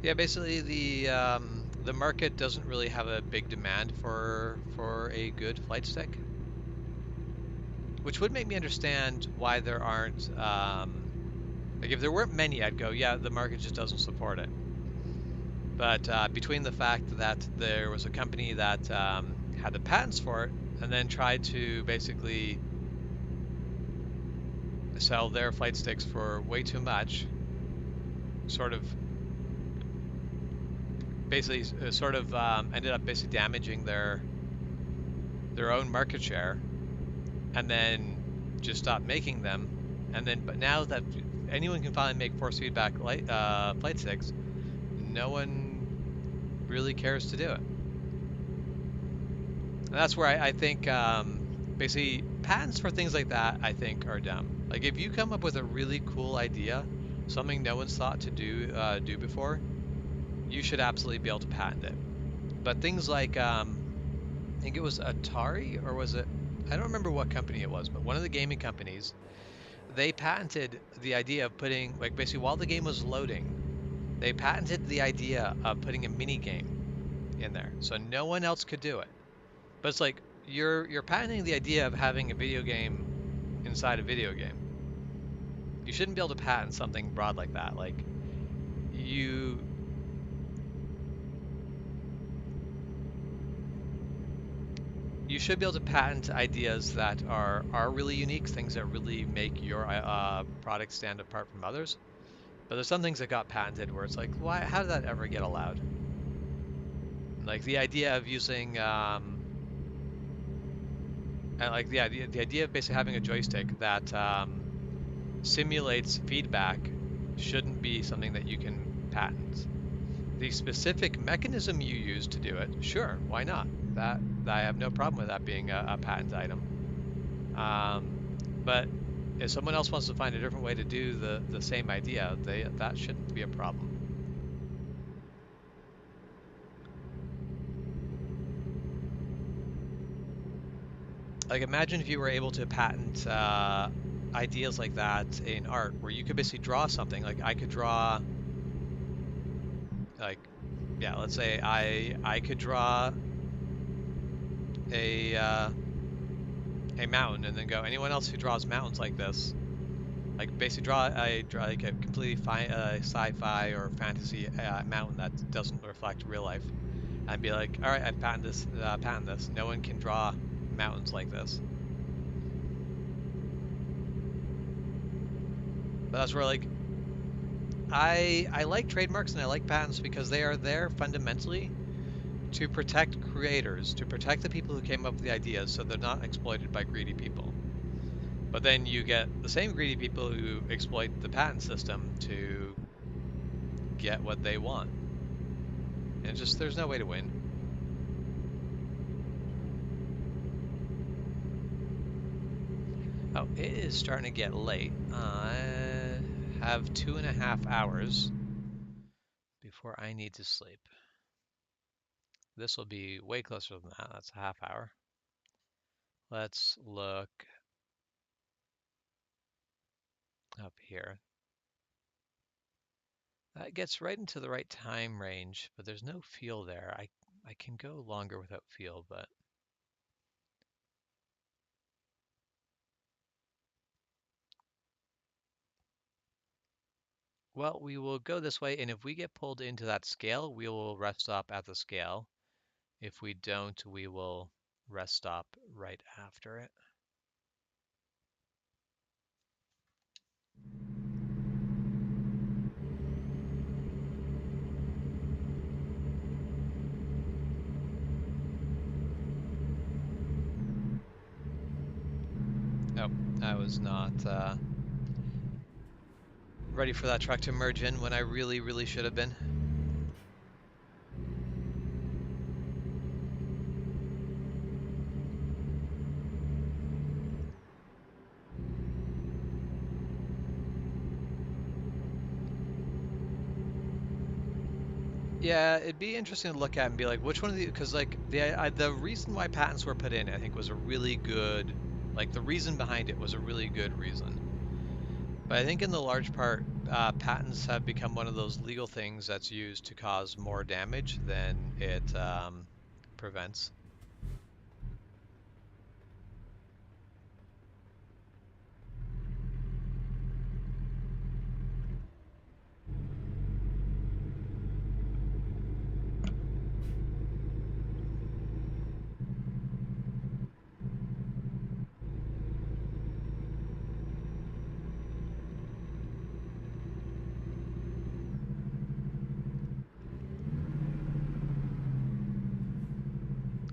Yeah, basically the market doesn't really have a big demand for a good flight stick, which would make me understand why there aren't, like, if there weren't many, I'd go, yeah, the market just doesn't support it. But between the fact that there was a company that had the patents for it, and then tried to basically sell their flight sticks for way too much, sort of basically ended up basically damaging their own market share, and then just stopped making them. And then, but now that anyone can finally make force feedback flight sticks, no one really cares to do it. And that's where I think basically patents for things like that, I think, are dumb. Like, if you come up with a really cool idea, something no one's thought to do before, you should absolutely be able to patent it. But things like, I think it was Atari, or was it, I don't remember what company it was, but one of the gaming companies, they patented the idea of putting, like, basically while the game was loading, they patented the idea of putting a mini game in there, so no one else could do it. But it's like, you're patenting the idea of having a video game inside a video game. You shouldn't be able to patent something broad like that. Like, you should be able to patent ideas that are really unique, things that really make your product stand apart from others. But there's some things that got patented where it's like, why? How did that ever get allowed? Like the idea of using, and like the idea of basically having a joystick that simulates feedback shouldn't be something that you can patent. The specific mechanism you use to do it, sure, why not? That, I have no problem with that being a patent item. But if someone else wants to find a different way to do the same idea, that shouldn't be a problem. Like, imagine if you were able to patent ideas like that in art, where you could basically draw something. Like, I could draw, like, yeah, let's say I could draw a mountain, and then go, anyone else who draws mountains like this, like, basically draw like a completely sci-fi or fantasy mountain that doesn't reflect real life, and be like, all right, I've patented this. No one can draw mountains like this. But that's where like I like trademarks and I like patents because they are there fundamentally to protect creators, to protect the people who came up with the ideas so they're not exploited by greedy people. But then you get the same greedy people who exploit the patent system to get what they want. And just there's no way to win. Oh, it is starting to get late. I have 2.5 hours before I need to sleep. This will be way closer than that. That's a half hour. Let's look up here. That gets right into the right time range, but there's no fuel there. I can go longer without fuel, but well, we will go this way, and if we get pulled into that scale, we will rest stop at the scale. If we don't, we will rest stop right after it. Oh, I was not ready for that truck to merge in when I really, really should have been. Yeah, it'd be interesting to look at and be like, which one of the, because like the reason why patents were put in, I think was a really good, like the reason behind it was a really good reason. But I think in the large part, patents have become one of those legal things that's used to cause more damage than it prevents.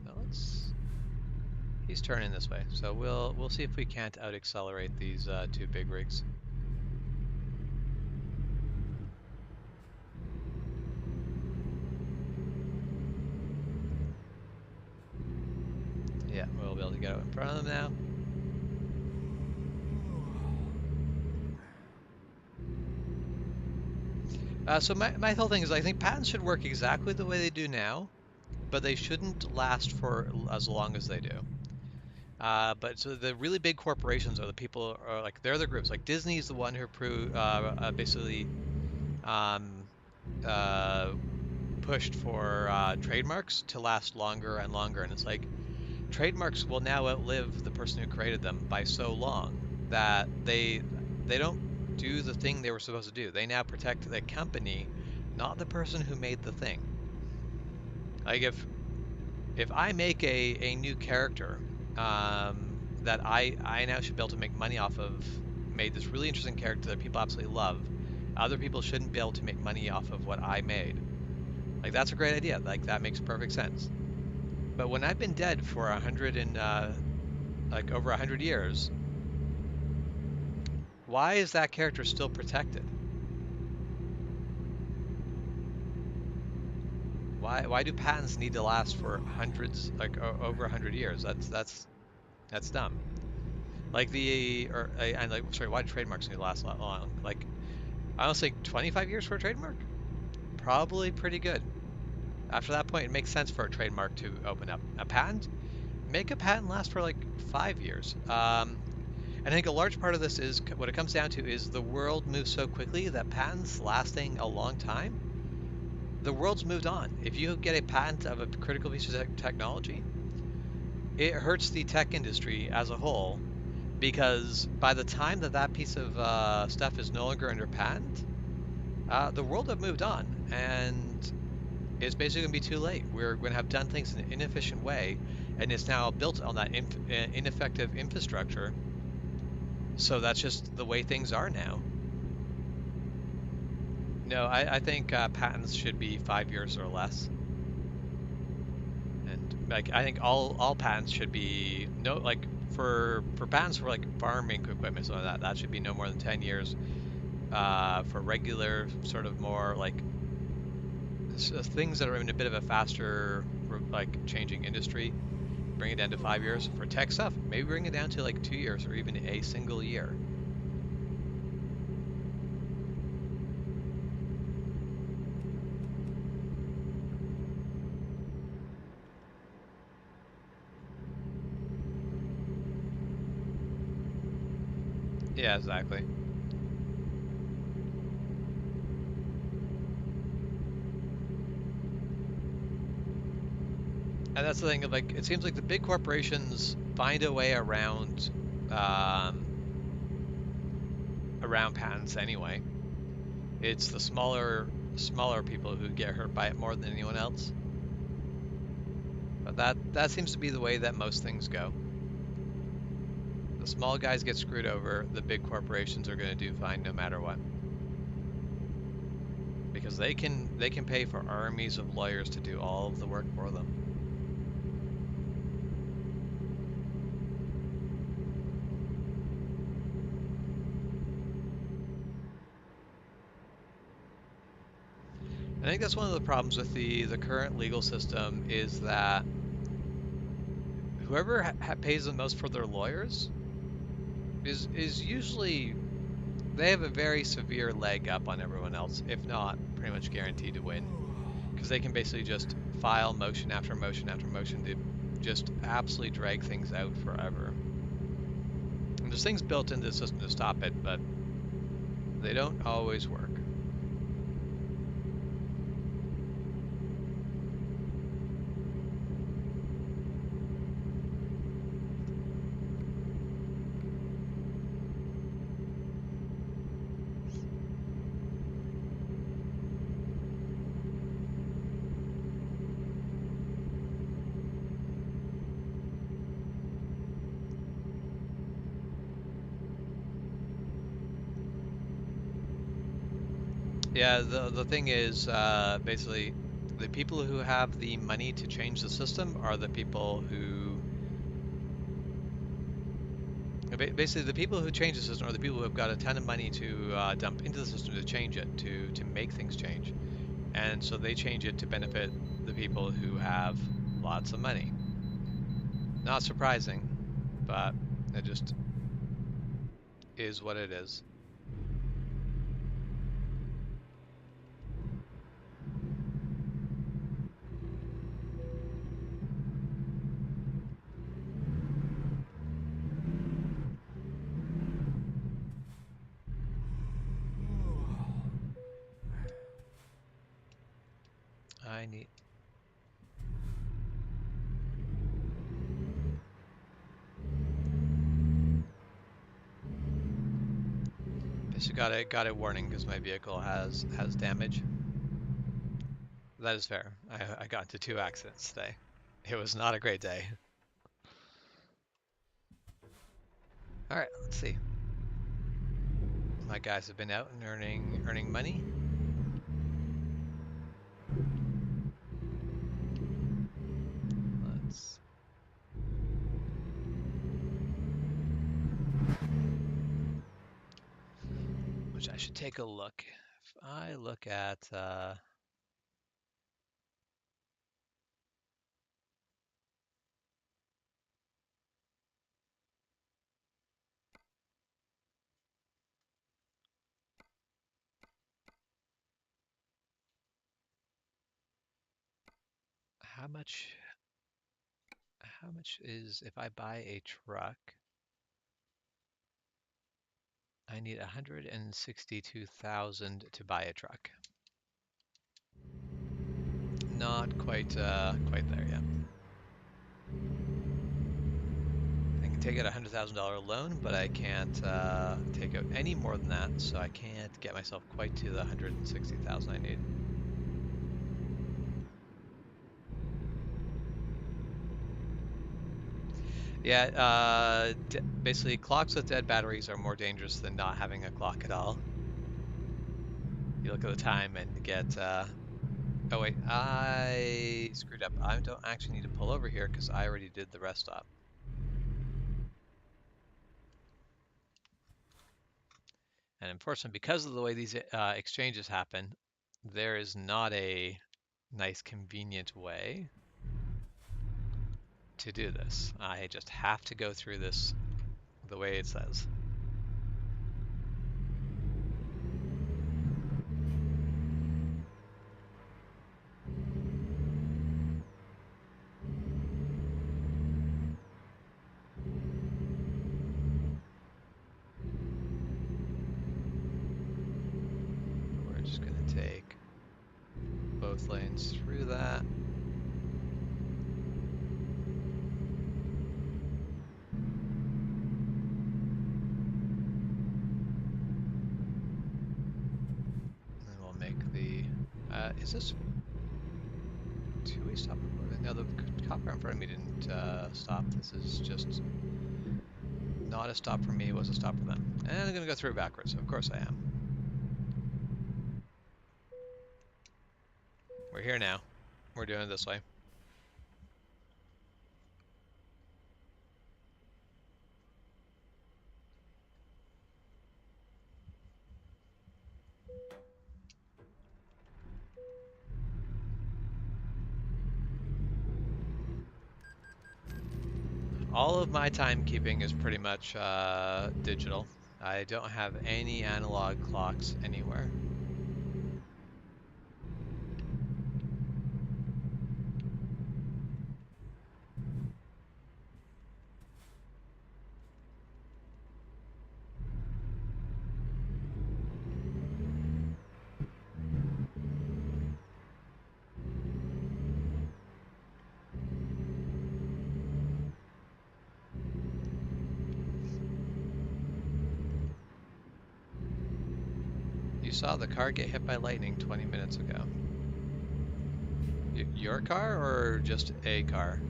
Now he's turning this way, so we'll see if we can't out accelerate these two big rigs. Yeah, we'll be able to get out in front of them now. So my whole thing is I think patents should work exactly the way they do now, but they shouldn't last for as long as they do. But so the really big corporations are the people, are like they're the groups. Like Disney's the one who basically um, uh, pushed for trademarks to last longer and longer, and it's like trademarks will now outlive the person who created them by so long that they don't do the thing they were supposed to do. They now protect the company, not the person who made the thing. Like if I make a new character that I now should be able to make money off of, made this really interesting character that people absolutely love, other people shouldn't be able to make money off of what I made. Like that's a great idea. Like that makes perfect sense. But when I've been dead for 100 and like over 100 years, why is that character still protected? Why do patents need to last for hundreds, like over 100 years? That's dumb. Like and like sorry, why do trademarks need to last that long? Like I don't think 25 years for a trademark, probably pretty good. After that point, it makes sense for a trademark to open up. A patent, make a patent last for like 5 years. And I think a large part of this is what it comes down to is the world moves so quickly that patents lasting a long time, the world's moved on. If you get a patent of a critical piece of technology, it hurts the tech industry as a whole because by the time that that piece of stuff is no longer under patent, the world have moved on and it's basically going to be too late. We're going to have done things in an inefficient way and it's now built on that ineffective infrastructure. So that's just the way things are now. No, I think patents should be 5 years or less, and like I think all patents should be no like for patents for like farming equipment, so that should be no more than 10 years. For regular sort of more like things that are in a bit of a faster like changing industry, bring it down to 5 years. For tech stuff, maybe bring it down to like 2 years or even a single year. Yeah, exactly. And that's the thing of like, it seems like the big corporations find a way um, around patents anyway. It's the smaller people who get hurt by it more than anyone else. But that seems to be the way that most things go. The small guys get screwed over, the big corporations are going to do fine no matter what. Because they can pay for armies of lawyers to do all of the work for them. I think that's one of the problems with the current legal system is that whoever pays the most for their lawyers is usually they have a very severe leg up on everyone else, if not pretty much guaranteed to win, because they can basically just file motion after motion after motion to just absolutely drag things out forever. And there's things built into the system to stop it, but they don't always work. Yeah, the thing is, basically, the people who have the money to change the system are the people who, basically, the people who change the system are the people who have got a ton of money to dump into the system to change it, to make things change, and so they change it to benefit the people who have lots of money. Not surprising, but it just is what it is. I need. Basically, got a warning because my vehicle has damage. That is fair. I got into 2 accidents today. It was not a great day. All right, let's see. My guys have been out and earning money. Let's. Which I should take a look. If I look at how much is if I buy a truck, I need 162,000 to buy a truck. Not quite there yet. I can take out a $100,000 loan, but I can't take out any more than that, so I can't get myself quite to the 160,000 I need. Yeah, basically clocks with dead batteries are more dangerous than not having a clock at all. you look at the time and get, oh wait, I screwed up. I don't actually need to pull over here because I already did the rest stop. And unfortunately, because of the way these exchanges happen, there is not a nice, convenient way to do this. I just have to go through this the way it says. We're just going to take both lanes through that. And then we'll make the, is this two-way stop? No, the cop car in front of me didn't stop. This is just not a stop for me, it was a stop for them. And I'm going to go through backwards, of course I am. We're here now. We're doing it this way. All of my timekeeping is pretty much digital. I don't have any analog clocks anywhere. You saw the car get hit by lightning 20 minutes ago. Your car or just a car?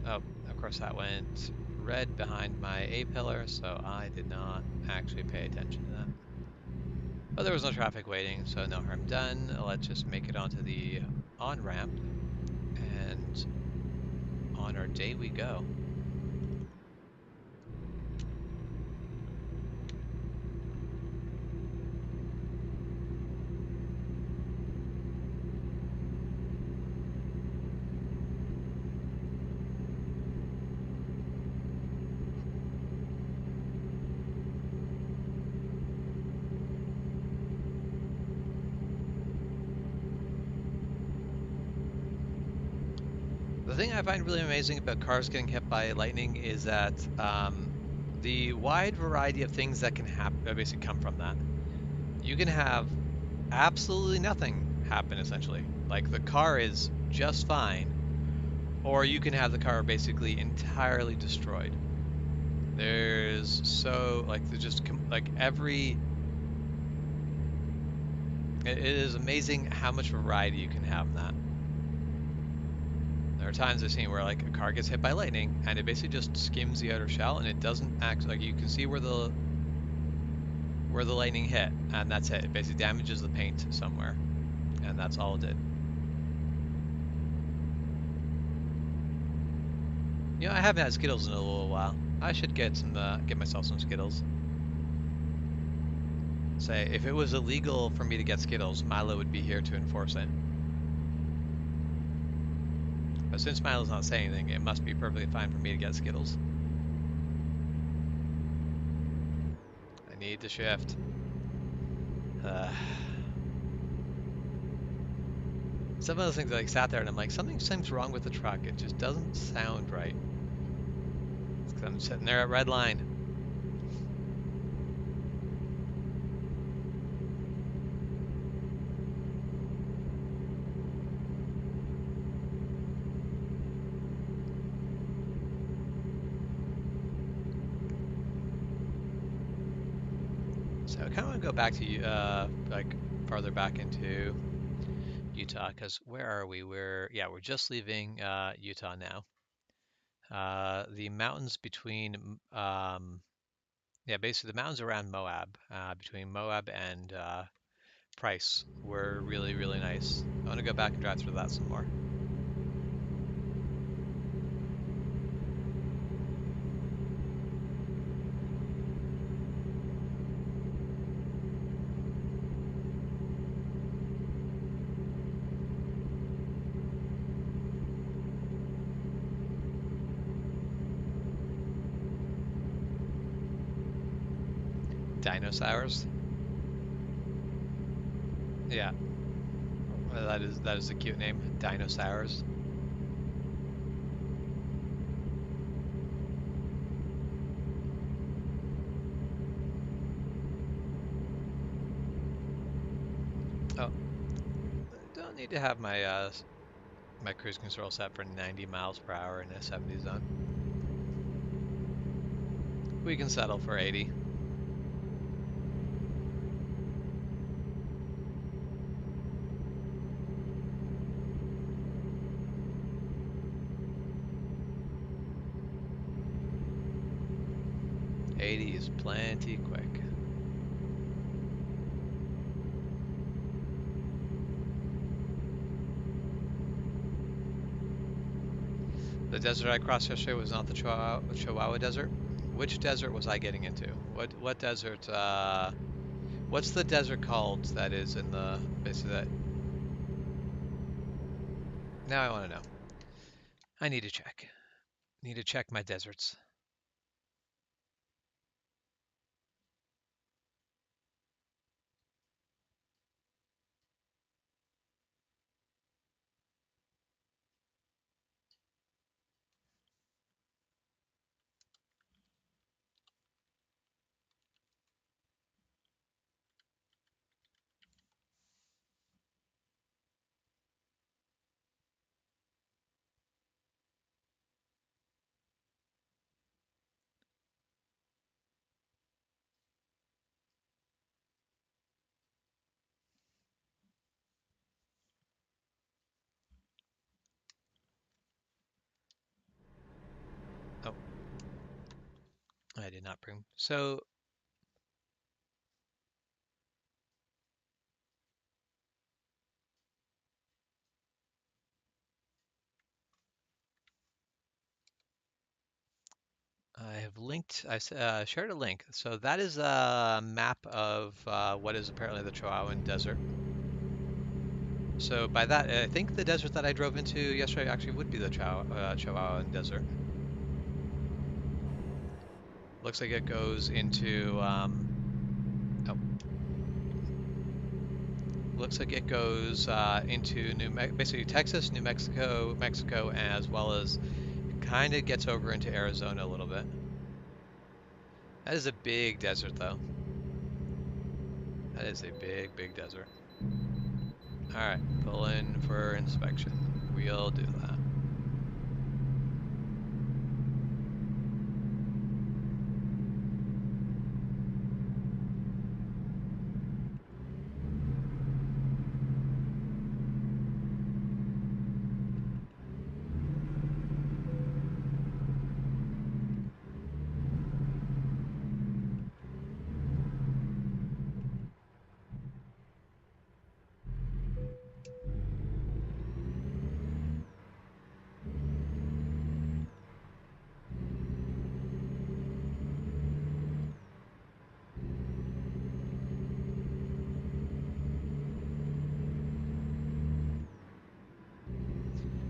Oh, of course that went red behind my A-pillar, so I did not actually pay attention to that. But there was no traffic waiting, so no harm done. Let's just make it onto the on-ramp, and on our day we go. The thing I find really amazing about cars getting hit by lightning is that the wide variety of things that can happen, basically come from that. You can have absolutely nothing happen, essentially. Like the car is just fine, or you can have the car basically entirely destroyed. There's just like every. It is amazing how much variety you can have in that. There are times I've seen where like a car gets hit by lightning and it basically just skims the outer shell and it doesn't act like you can see where the lightning hit, and that's it. It basically damages the paint somewhere, and that's all it did. You know, I haven't had Skittles in a little while. I should get myself some Skittles. Say, if it was illegal for me to get Skittles, Milo would be here to enforce it. But since Milo's not saying anything, it must be perfectly fine for me to get Skittles. I need to shift. Some of those things, I like sat there and I'm like, something seems wrong with the truck. It just doesn't sound right. It's 'cause I'm sitting there at red line. So I kind of want to go back to like farther back into Utah, because where are we? We're just leaving Utah now. The mountains between, yeah, basically the mountains around Moab, between Moab and Price were really, really nice. I want to go back and drive through that some more. Dinosaurs. Yeah, that is a cute name. Dinosaurs. Oh, don't need to have my cruise control set for 90 miles per hour in a 70 zone. We can settle for 80. '80 is plenty quick. The desert I crossed yesterday was not the Chihuahua Desert. Which desert was I getting into? What desert? What's the desert called that is in the basically that? Now I want to know. I need to check. Need to check my deserts. Oh, I did not bring. So I have linked. Shared a link. So that is a map of what is apparently the Chihuahuan Desert. So by that, I think the desert that I drove into yesterday actually would be the Chihuahuan Desert. Looks like it goes into. Oh, looks like it goes into basically Texas, New Mexico, Mexico, as well as kind of gets over into Arizona a little bit. That is a big desert, though. That is a big, big desert. All right, pull in for inspection. We'll do that.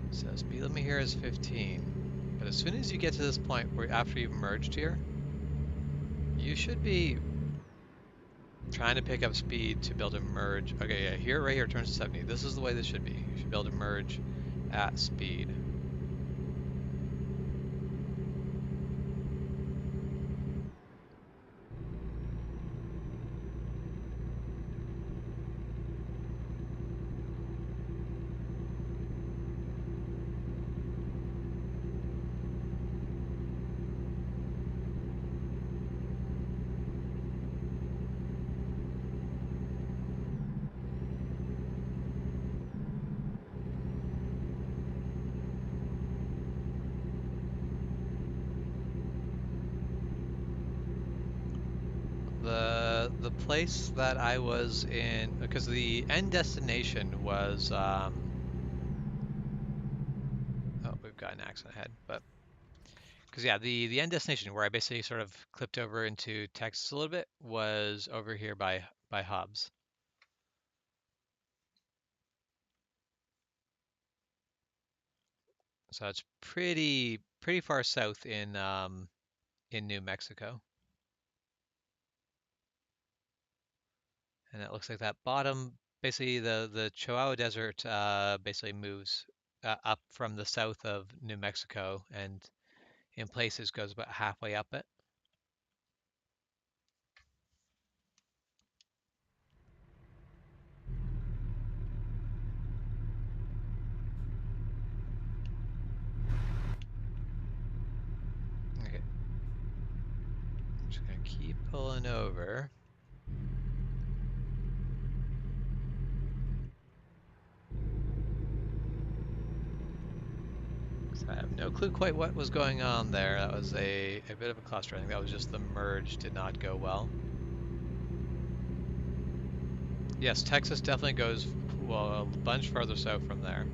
So speed limit here is 15. But as soon as you get to this point where after you've merged here, you should be trying to pick up speed to be able to merge. Okay, yeah, here, right here turns to 70. This is the way this should be. You should be able to merge at speed. the place that I was in, because the end destination was oh, we've got an accident ahead, but because yeah, the end destination where I basically sort of clipped over into Texas a little bit was over here by Hobbs. So it's pretty far south in New Mexico. And it looks like that bottom, basically the Chihuahua Desert basically moves up from the south of New Mexico and in places goes about halfway up it. Okay, I'm just gonna keep pulling over. So I have no clue quite what was going on there. That was a bit of a cluster. I think that was just the merge did not go well. Yes, Texas definitely goes, well, a bunch further south from there.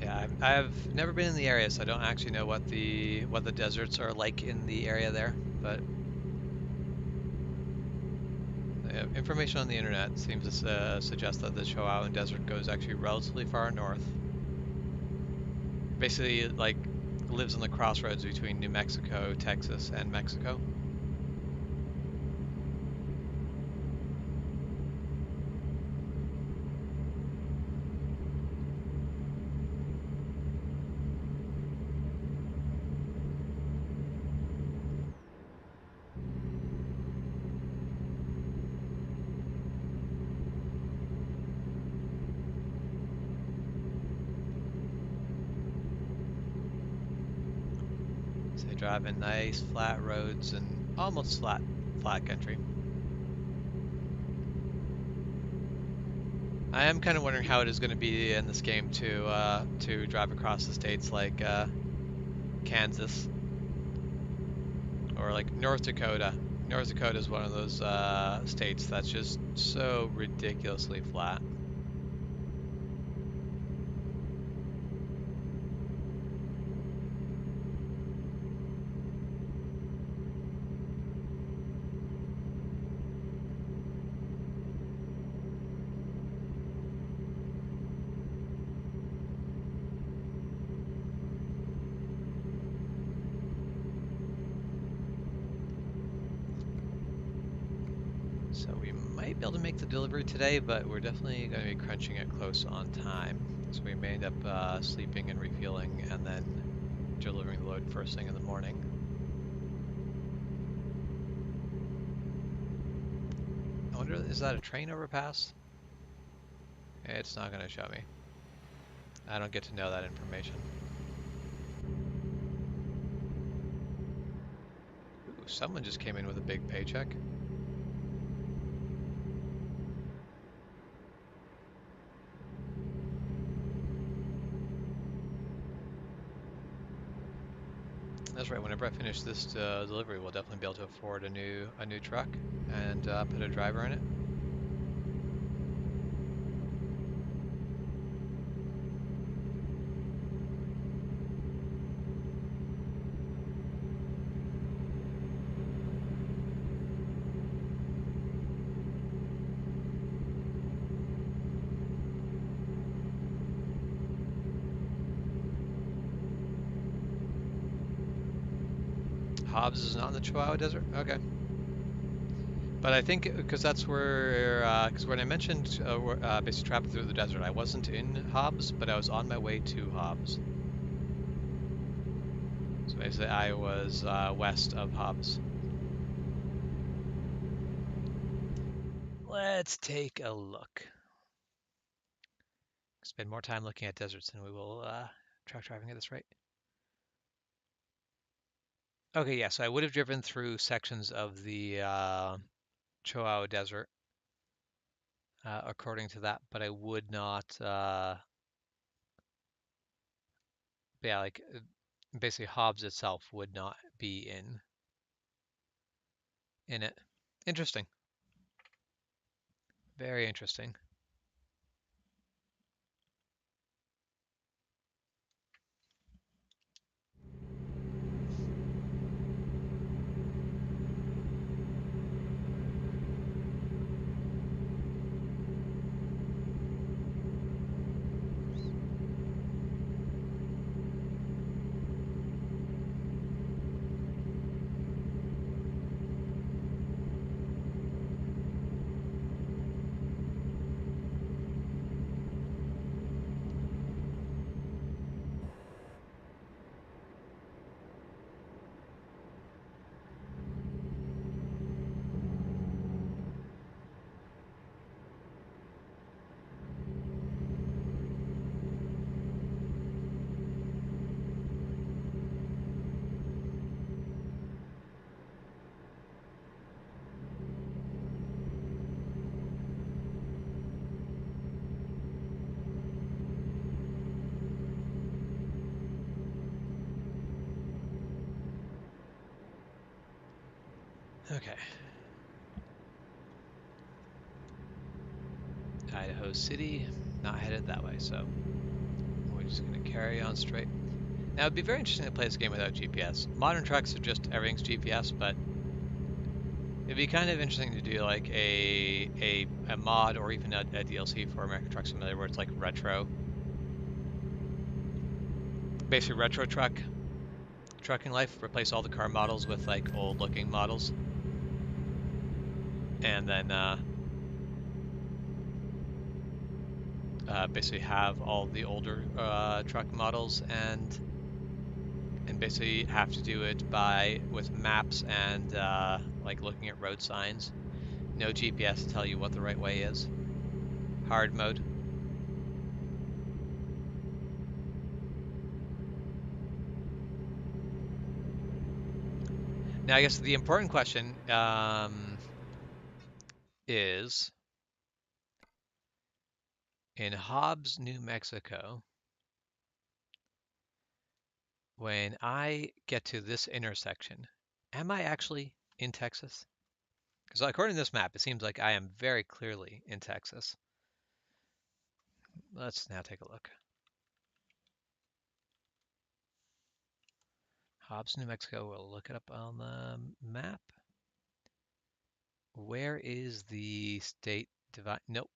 Yeah, I've never been in the area, so I don't actually know what the deserts are like in the area there. But information on the internet seems to suggest that the Chihuahuan Desert goes actually relatively far north. Basically, like lives on the crossroads between New Mexico, Texas, and Mexico. So they drive in nice flat roads and almost flat country. I am kind of wondering how it is going to be in this game to drive across the states like Kansas or like North Dakota. North Dakota is one of those states that's just so ridiculously flat. So we might be able to make the delivery today, but we're definitely going to be crunching it close on time. So we may end up sleeping and refueling and then delivering the load first thing in the morning. I wonder, is that a train overpass? It's not going to show me. I don't get to know that information. Ooh, someone just came in with a big paycheck. That's right. Whenever I finish this delivery, we'll definitely be able to afford a new truck and put a driver in it. Hobbs is not in the Chihuahua Desert? Okay. But I think because that's where, because when I mentioned basically traveling through the desert, I wasn't in Hobbs, but I was on my way to Hobbs. Basically, I was west of Hobbs. Let's take a look. Spend more time looking at deserts than we will truck driving at this rate. Okay, yeah, so I would have driven through sections of the Chihuahua Desert according to that, but I would not, yeah, like basically Hobbs itself would not be in it. Interesting. Very interesting. Okay. Idaho City, not headed that way, so we're just going to carry on straight. Now, it'd be very interesting to play this game without GPS. Modern trucks are just everything's GPS, but it'd be kind of interesting to do like a mod or even a DLC for American Truck Simulator where it's like retro. Basically retro trucking life, replace all the car models with like old looking models. And then basically have all the older truck models and basically have to do it with maps and like looking at road signs. No GPS to tell you what the right way is. Hard mode. Now, I guess the important question is, in Hobbs, New Mexico, when I get to this intersection, am I actually in Texas? Because according to this map, it seems like I am very clearly in Texas. Let's now take a look. Hobbs, New Mexico, we'll look it up on the map. Where is the state divide? Nope.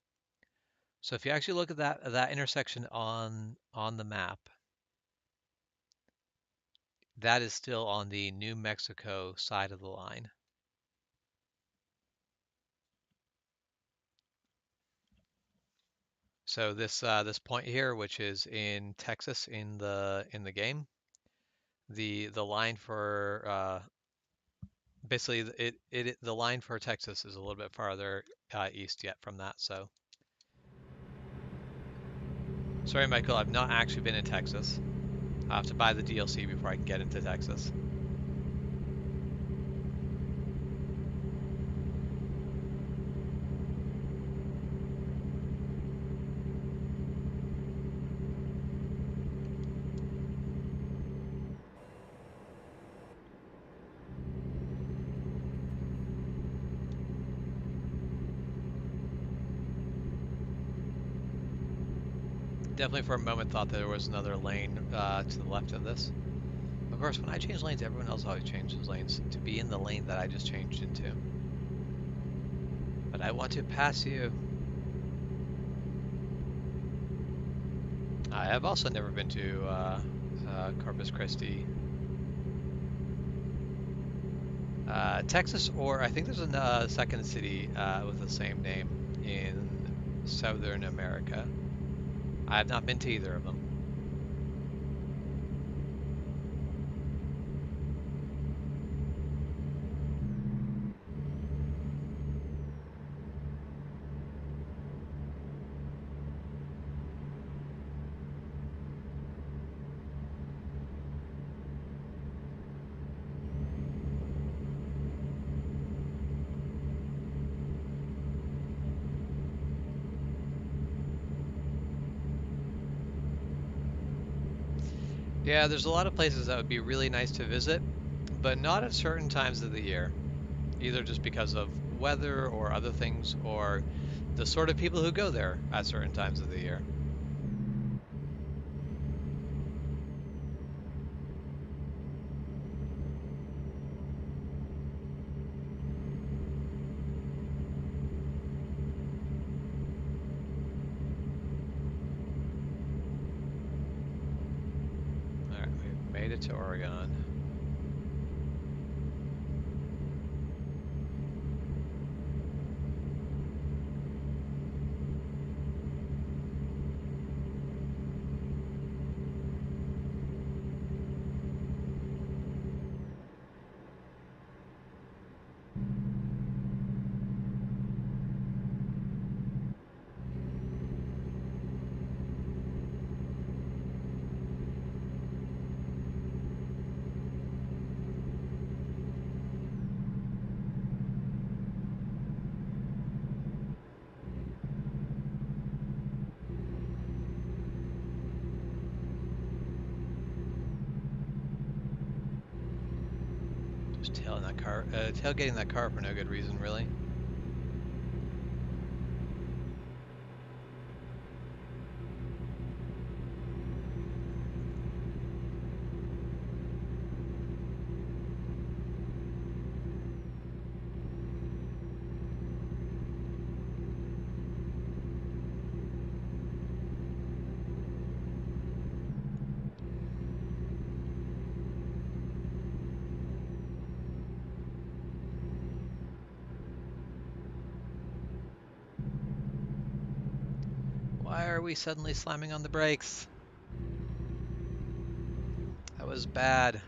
So if you actually look at that intersection on the map, that is still on the New Mexico side of the line. So this point here, which is in Texas in the game, the line for basically the line for Texas is a little bit farther east yet from that. So sorry, Michael, I've not actually been in Texas. I have to buy the DLC before I can get into Texas. Definitely for a moment thought that there was another lane to the left of this. Of course, when I change lanes, everyone else always changes lanes to be in the lane that I just changed into. But I want to pass you. I have also never been to Corpus Christi, Texas, or I think there's a second city with the same name in Southern America. I have not been to either of them. Yeah, there's a lot of places that would be really nice to visit, but not at certain times of the year, either just because of weather or other things, or the sort of people who go there at certain times of the year. All right, we've made it to Oregon. Just tailgating that car for no good reason, really. Why are we suddenly slamming on the brakes? That was bad.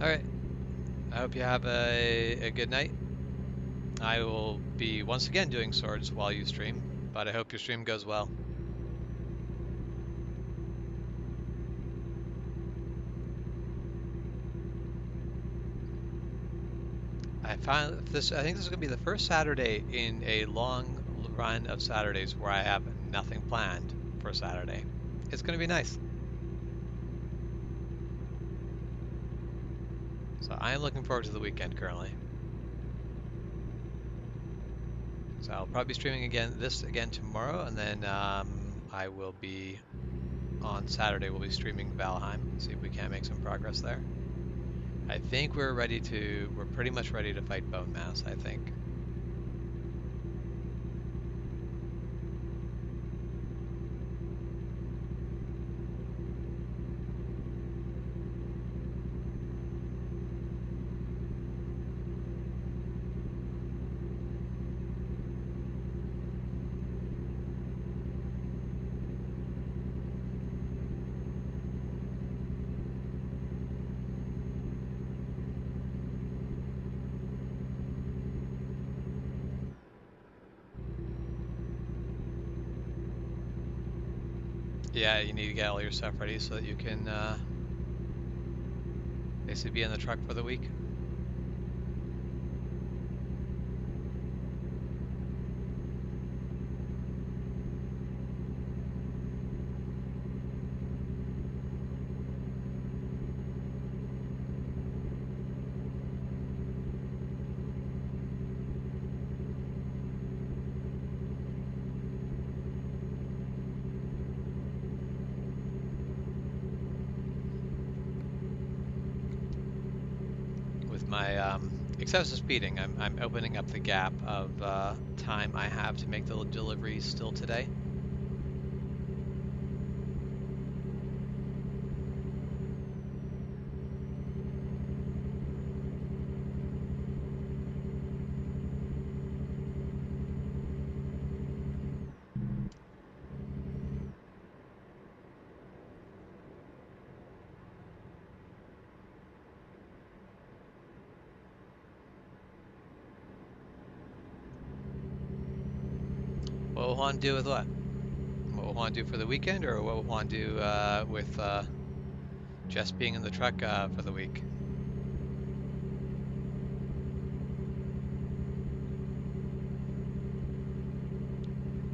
All right, I hope you have a good night. I will be once again doing swords while you stream, but I hope your stream goes well. I think this is going to be the first Saturday in a long run of Saturdays where I have nothing planned for Saturday. It's going to be nice. So I am looking forward to the weekend currently. So I'll probably be streaming again tomorrow, and then I will be on Saturday. We'll be streaming Valheim. See if we can make some progress there. I think we're pretty much ready to fight Bone Mass, I think. Yeah, you need to get all your stuff ready so that you can basically be in the truck for the week. With my excessive speeding, I'm opening up the gap of time I have to make the deliveries still today. will Juan do with what? What will Juan do for the weekend, or what will Juan do with just being in the truck for the week?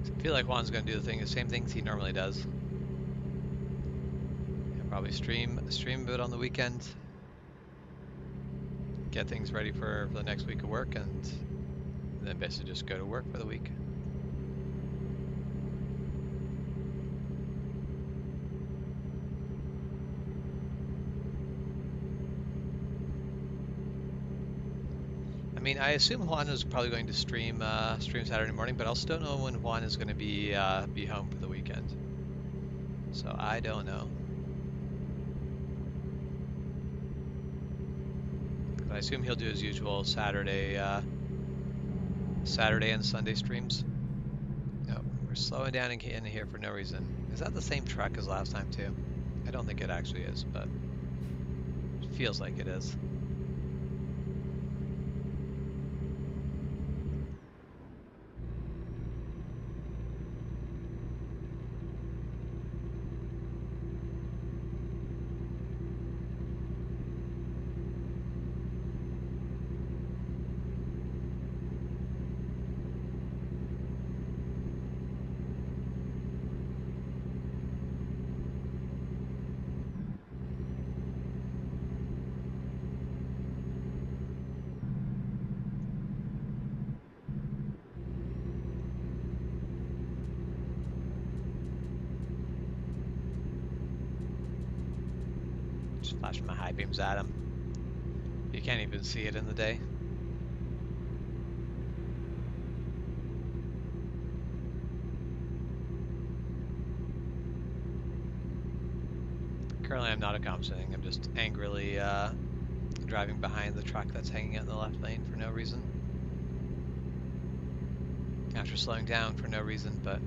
I feel like Juan's going to do the same things he normally does. He'll probably stream a bit on the weekend, get things ready for the next week of work, and then basically just go to work for the week. I mean, I assume Juan is probably going to stream Saturday morning, but I also don't know when Juan is going to be home for the weekend. So I don't know. But I assume he'll do his usual Saturday and Sunday streams. No, we're slowing down in here for no reason. Is that the same truck as last time too? I don't think it actually is, but it feels like it is. Just flashing my high beams at him. You can't even see it in the day. Currently I'm not accomplishing, I'm just angrily driving behind the truck that's hanging out in the left lane for no reason. After slowing down for no reason, but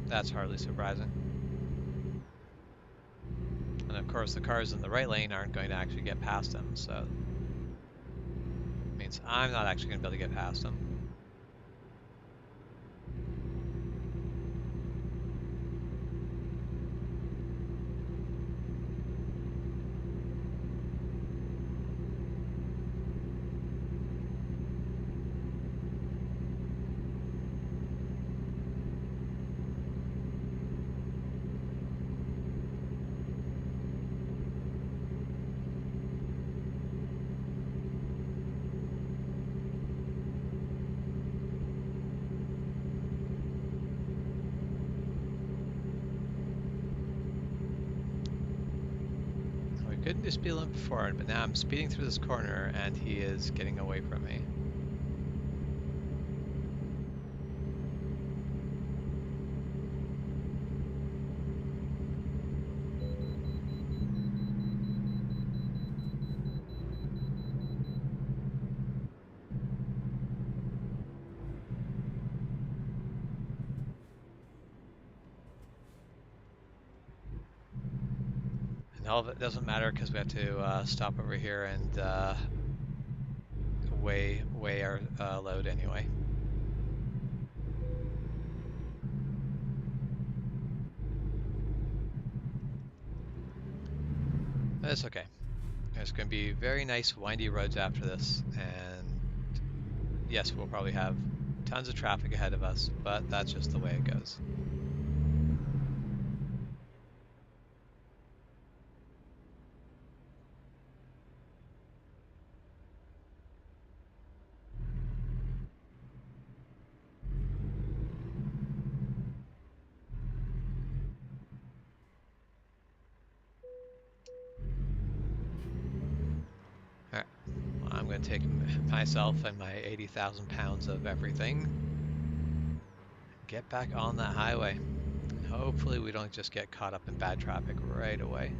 that's hardly surprising. And of course the cars in the right lane aren't going to actually get past him, so it means I'm not actually going to be able to get past him. Couldn't do speed limit before, but now I'm speeding through this corner and he is getting away from me. And all of it doesn't matter because we have to stop over here and weigh our load anyway. That's okay. There's going to be very nice windy roads after this, and yes, we'll probably have tons of traffic ahead of us, but that's just the way it goes. Alright, well, I'm going to take myself and my 80,000 pounds of everything, get back on that highway. Hopefully we don't just get caught up in bad traffic right away.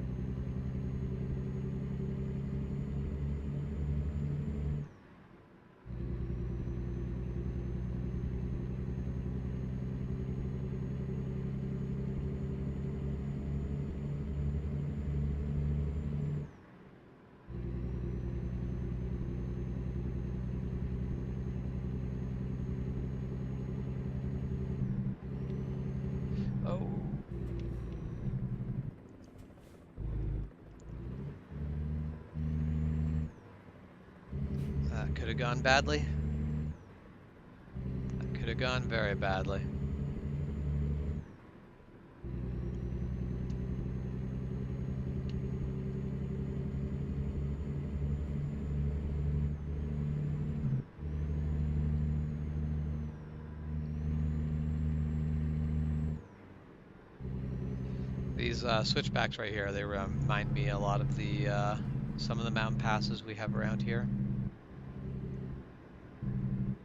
could have gone badly. That could have gone very badly. These switchbacks right here, they remind me a lot of the some of the mountain passes we have around here.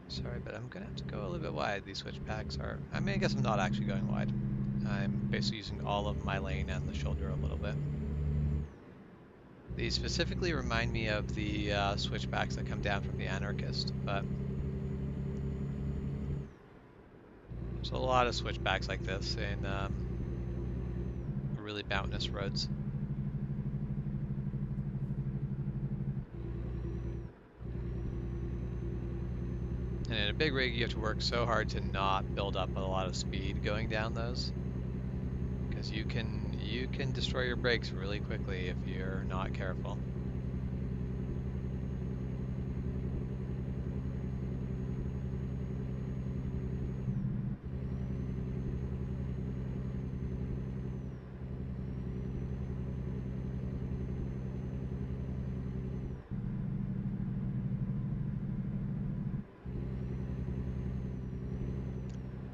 Sorry, but I'm gonna have to go a little bit wide. These switchbacks are, I mean, I guess I'm not actually going wide. I'm basically using all of my lane and the shoulder a little bit. These specifically remind me of the switchbacks that come down from the Anarchist, but there's a lot of switchbacks like this in really mountainous roads. And in a big rig, you have to work so hard to not build up a lot of speed going down those, because you can destroy your brakes really quickly if you're not careful.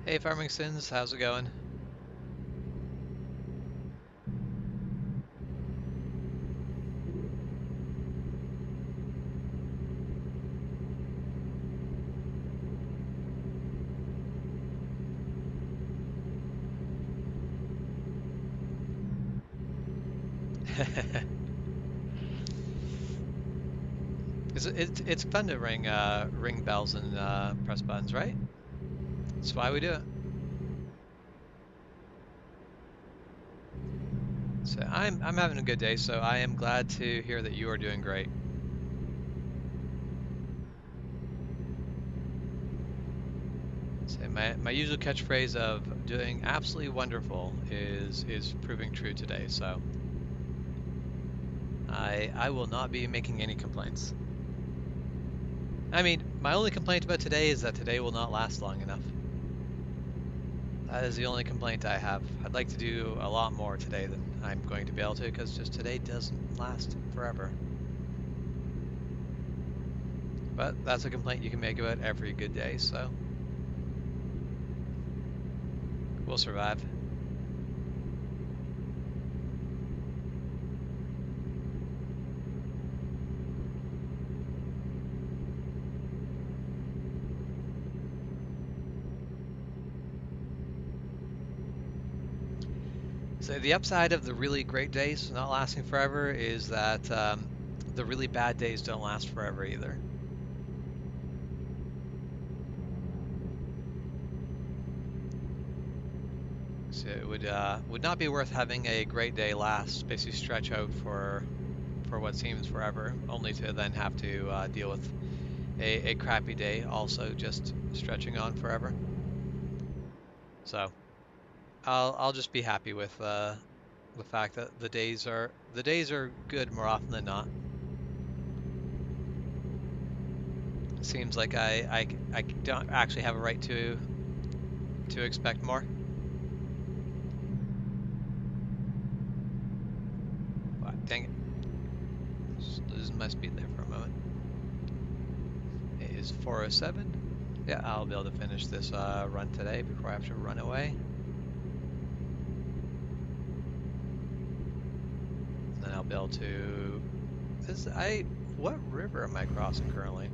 Hey Farming Sins, how's it going? It's fun to ring bells and press buttons, right? That's why we do it. So I'm having a good day, so I am glad to hear that you are doing great. So my usual catchphrase of doing absolutely wonderful is proving true today, so I will not be making any complaints. I mean, my only complaint about today is that today will not last long enough. That is the only complaint I have. I'd like to do a lot more today than I'm going to be able to, because just today doesn't last forever. But that's a complaint you can make about every good day, so we'll survive. So the upside of the really great days not lasting forever is that the really bad days don't last forever either. So it would not be worth having a great day last, basically stretch out for what seems forever, only to then have to deal with a crappy day also just stretching on forever. So I'll just be happy with the fact that the days are good more often than not. It seems like I don't actually have a right to expect more. Dang it. Just losing my speed there for a moment. It is 4:07. Yeah, I'll be able to finish this run today before I have to run away. And then I'll be able to... What river am I crossing currently?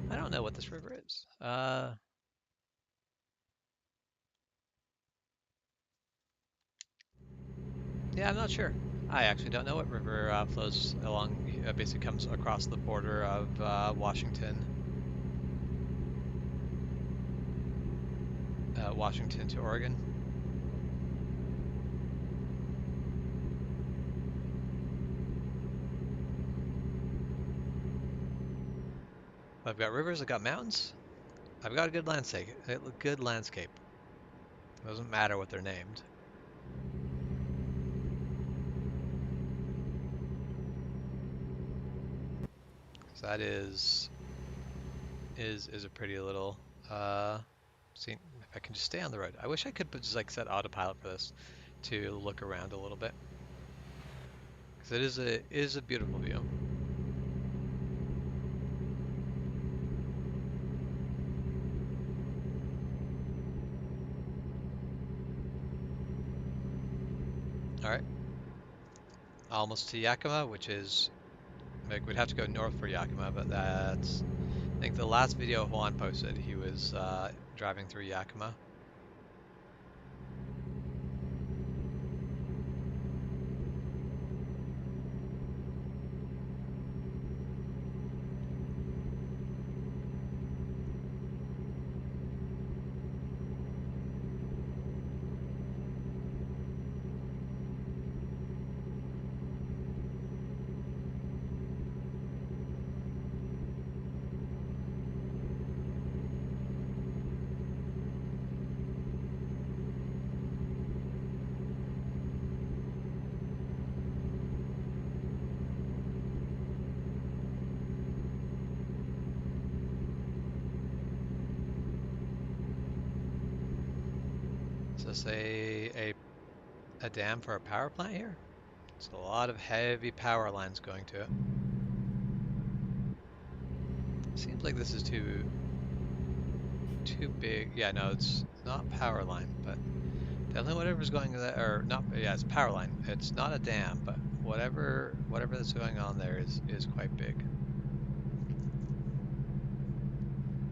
I don't know what this river is. Yeah, I'm not sure. I actually don't know what river flows along, basically comes across the border of Washington. Washington to Oregon. I've got rivers, I've got mountains. I've got a good landscape. Good landscape. Doesn't matter what they're named. So that is a pretty little see if I can just stay on the road. I wish I could just like set autopilot for this to look around a little bit. Because it is a beautiful view. Alright. Almost to Yakima, which is like we'd have to go north for Yakima, but that's I think the last video Juan posted, he was driving through Yakima. Is this a dam for a power plant here? It's a lot of heavy power lines going to it. Seems like this is too big. Yeah, no, it's not power line, but definitely whatever's going there, or not. Yeah, it's power line. It's not a dam, but whatever that's going on there is quite big.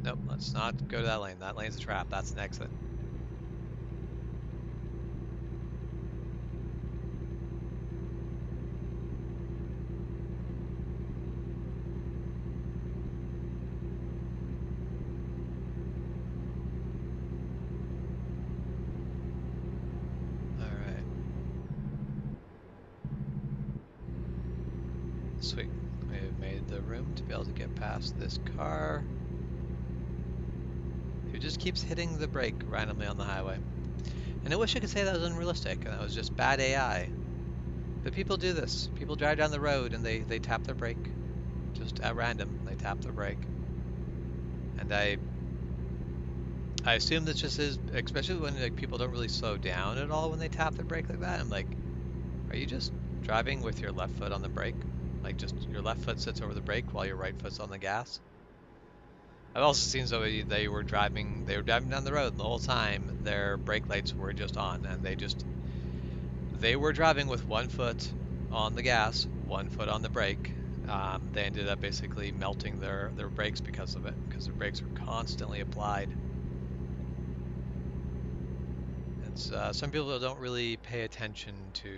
Nope, let's not go to that lane. That lane's a trap. That's an exit. Sweet. We've made the room to be able to get past this car, who just keeps hitting the brake randomly on the highway. And I wish I could say that was unrealistic and that was just bad AI. But people do this. People drive down the road and they tap their brake. Just at random, they tap their brake. And I assume this just is, especially when like people don't really slow down at all when they tap their brake like that. I'm like, are you just driving with your left foot on the brake? Like just your left foot sits over the brake while your right foot's on the gas. I've also seen somebody they were driving down the road and the whole time their brake lights were just on and they were driving with one foot on the gas, one foot on the brake. They ended up basically melting their brakes because of it, because their brakes were constantly applied. It's some people don't really pay attention to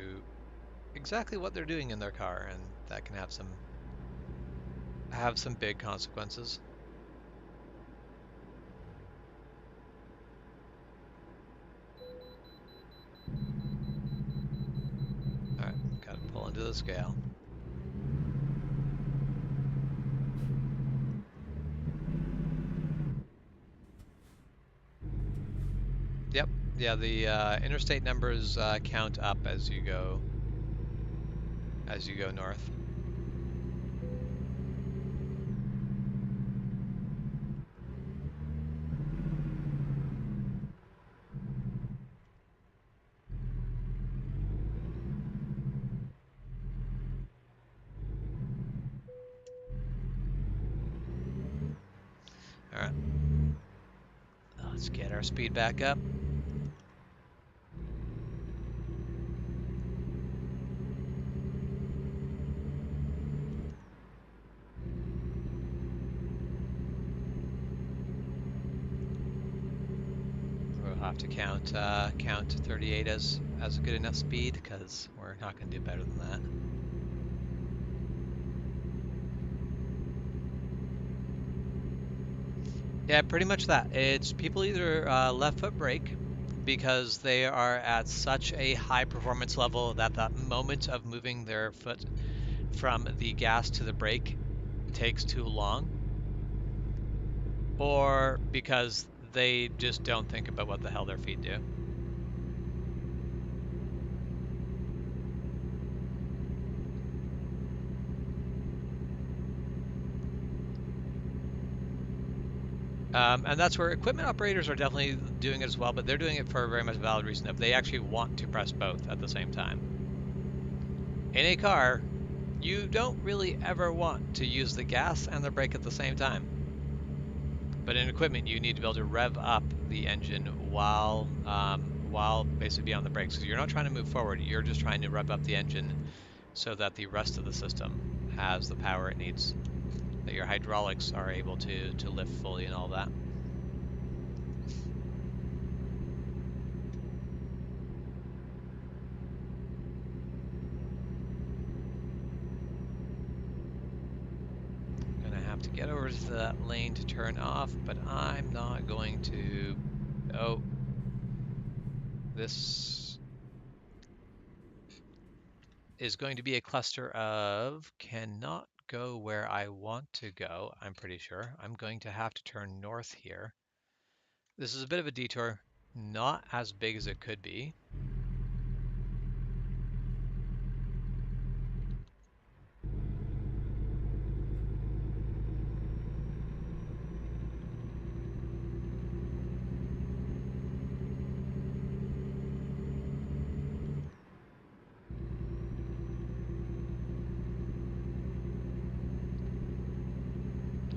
exactly what they're doing in their car, and that can have some big consequences. All right, gotta pull into the scale. Yep, yeah, the interstate numbers count up as you go north. All right, let's get our speed back up. We'll have to count 38 as a good enough speed, because we're not going to do better than that. Yeah, pretty much that. It's people either left foot brake because they are at such a high performance level that that moment of moving their foot from the gas to the brake takes too long, or because they just don't think about what the hell their feet do. And that's where equipment operators are definitely doing it as well, but they're doing it for a very much valid reason of they actually want to press both at the same time. In a car, you don't really ever want to use the gas and the brake at the same time. But in equipment, you need to be able to rev up the engine while basically be on the brakes. So you're not trying to move forward, you're just trying to rev up the engine so that the rest of the system has the power it needs, that your hydraulics are able to lift fully and all that. Gonna have to get over to that lane to turn off, but I'm not going to. Oh, this is going to be a cluster of cannot go where I want to go, I'm pretty sure. I'm going to have to turn north here. This is a bit of a detour, not as big as it could be.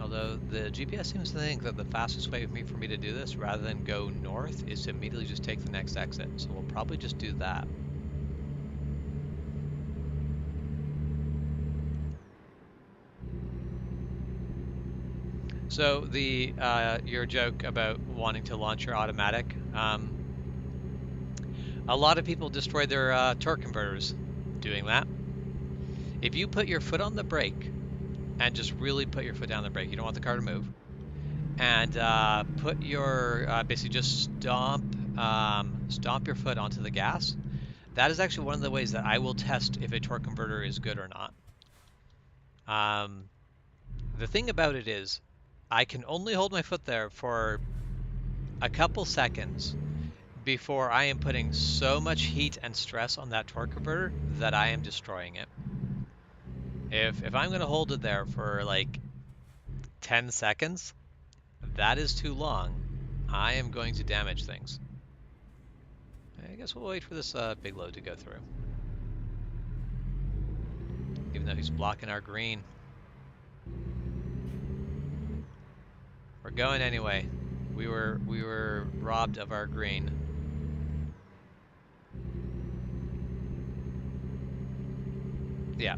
Although the GPS seems to think that the fastest way for me to do this, rather than go north, is to immediately just take the next exit. So we'll probably just do that. So the your joke about wanting to launch your automatic, a lot of people destroy their torque converters doing that. If you put your foot on the brake and just really put your foot down the brake, you don't want the car to move, and put your basically just stomp your foot onto the gas. That is actually one of the ways that I will test if a torque converter is good or not. The thing about it is, I can only hold my foot there for a couple seconds before I am putting so much heat and stress on that torque converter that I am destroying it. If I'm going to hold it there for like 10 seconds, that is too long. I am going to damage things. I guess we'll wait for this big load to go through. Even though he's blocking our green. We're going anyway. We were robbed of our green. Yeah.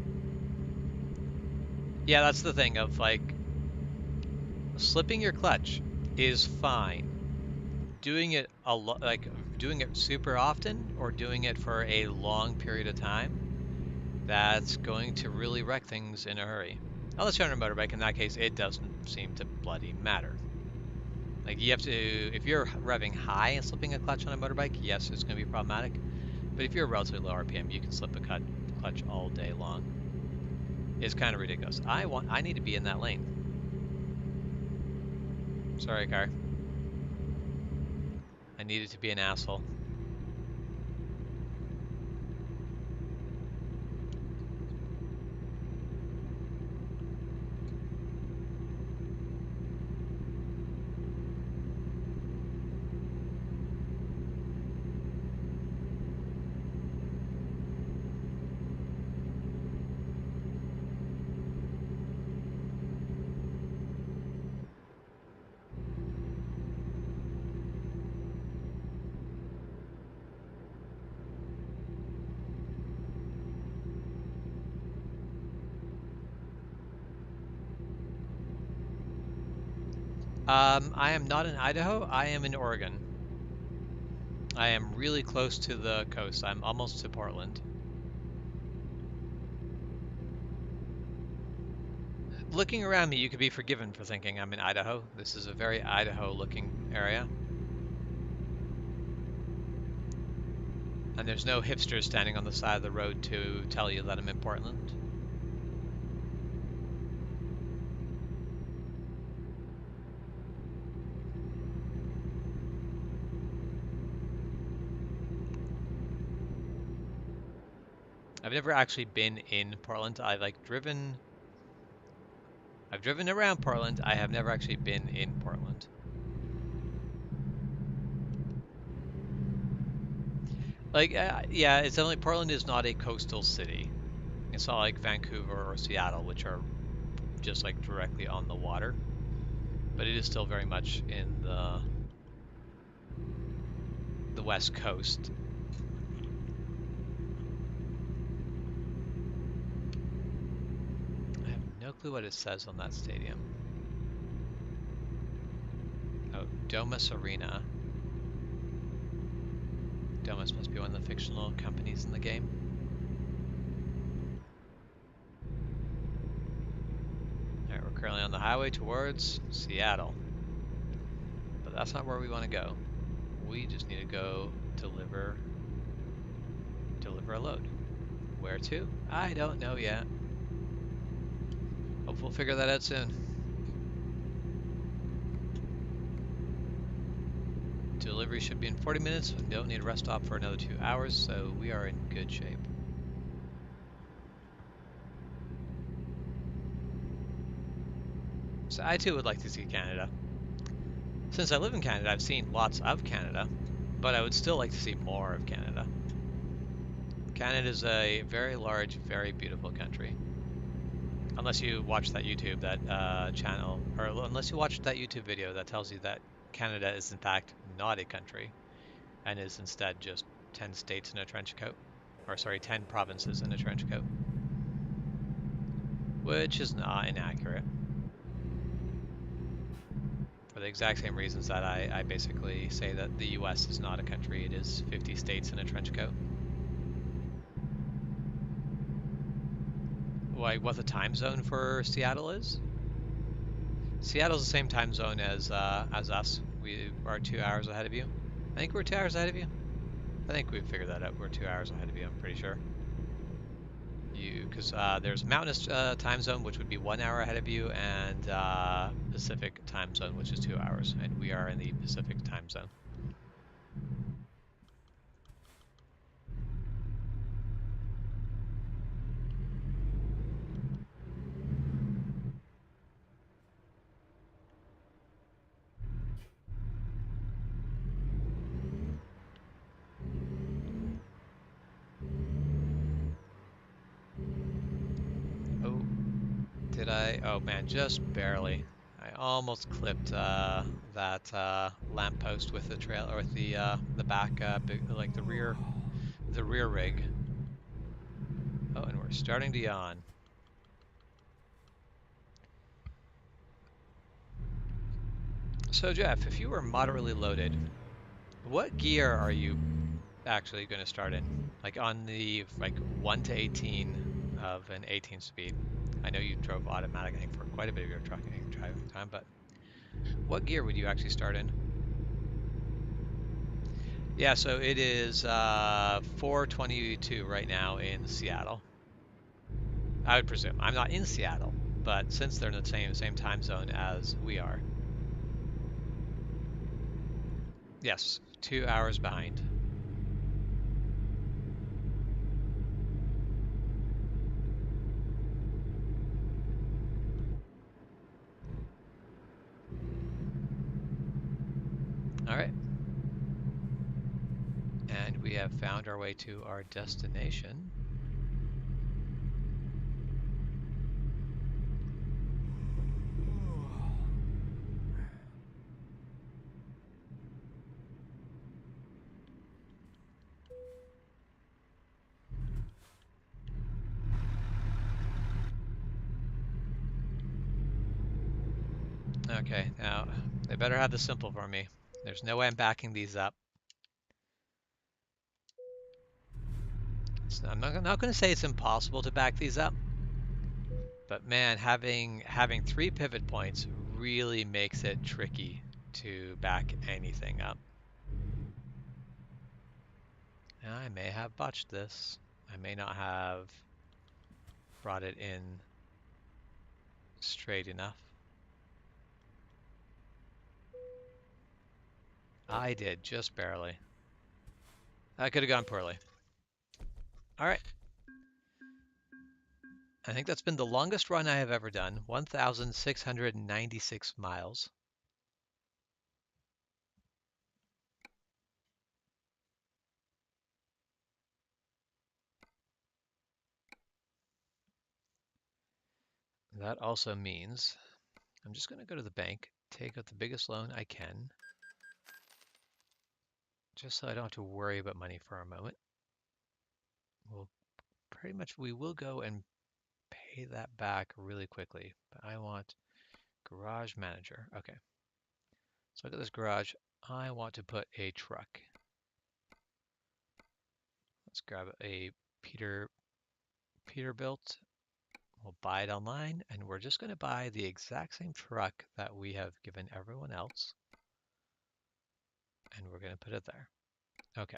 Yeah, that's the thing of like slipping your clutch is fine. Doing it a lot, like doing it super often or doing it for a long period of time, that's going to really wreck things in a hurry. Unless you're on a motorbike, in that case, it doesn't seem to bloody matter. Like you have to, if you're revving high and slipping a clutch on a motorbike, yes, it's going to be problematic. But if you're relatively low RPM, you can slip a clutch all day long. It's kind of ridiculous. I need to be in that lane. Sorry, car. I needed to be an asshole. I am not in Idaho. I am in Oregon. I am really close to the coast. I'm almost to Portland. Looking around me, you could be forgiven for thinking I'm in Idaho. This is a very Idaho-looking area. And there's no hipsters standing on the side of the road to tell you that I'm in Portland. I've never actually been in Portland. I've driven around Portland. I have never actually been in Portland. Like, yeah, it's only Portland is not a coastal city. It's not like Vancouver or Seattle, which are just like directly on the water. But it is still very much in the West Coast. I have no clue what it says on that stadium. Oh, Domus Arena. Domus must be one of the fictional companies in the game. Alright, we're currently on the highway towards Seattle. But that's not where we want to go. We just need to go deliver a load. Where to? I don't know yet. Hope we'll figure that out soon. Delivery should be in 40 minutes. We don't need a rest stop for another 2 hours, so we are in good shape. So I too would like to see Canada. Since I live in Canada, I've seen lots of Canada, but I would still like to see more of Canada. Canada is a very large, very beautiful country. Unless you watch that YouTube channel, or unless you watch that YouTube video that tells you that Canada is in fact not a country and is instead just 10 states in a trench coat. Or sorry, 10 provinces in a trench coat. Which is not inaccurate. For the exact same reasons that I basically say that the US is not a country, it is 50 states in a trench coat. Like what the time zone for Seattle is? Seattle's the same time zone as us. We are 2 hours ahead of you. I think we're 2 hours ahead of you. I think we've figured that out. We're 2 hours ahead of you, I'm pretty sure. Because there's Mountainous time zone, which would be 1 hour ahead of you, and Pacific time zone, which is 2 hours, and we are in the Pacific time zone. Oh, did I? Oh man, just barely. I almost clipped that lamppost with the trail or with the back, like the rear rig. Oh, and we're starting to yawn. So Jeff, if you were moderately loaded, what gear are you actually going to start in? Like on the 1 to 18 of an 18 speed. I know you drove automatic, I think, for quite a bit of your driving time, but what gear would you actually start in? Yeah, so it is 4:22 right now in Seattle. I would presume. I'm not in Seattle, but since they're in the same time zone as we are. Yes, 2 hours behind. All right. And we have found our way to our destination. Okay, now they better have this simple for me. There's no way I'm backing these up. I'm not going to say it's impossible to back these up, but man, having 3 pivot points really makes it tricky to back anything up. Now, I may have botched this. I may not have brought it in straight enough. I did, just barely. That could have gone poorly. All right. I think that's been the longest run I have ever done, 1,696 miles. that also means I'm just going to go to the bank, take out the biggest loan I can, just so I don't have to worry about money for a moment. We will go and pay that back really quickly, but I want garage manager. Okay, so look at this garage. I want to put a truck. Let's grab a Peterbilt. We'll buy it online, and we're just going to buy the exact same truck that we have given everyone else, and we're going to put it there. Okay.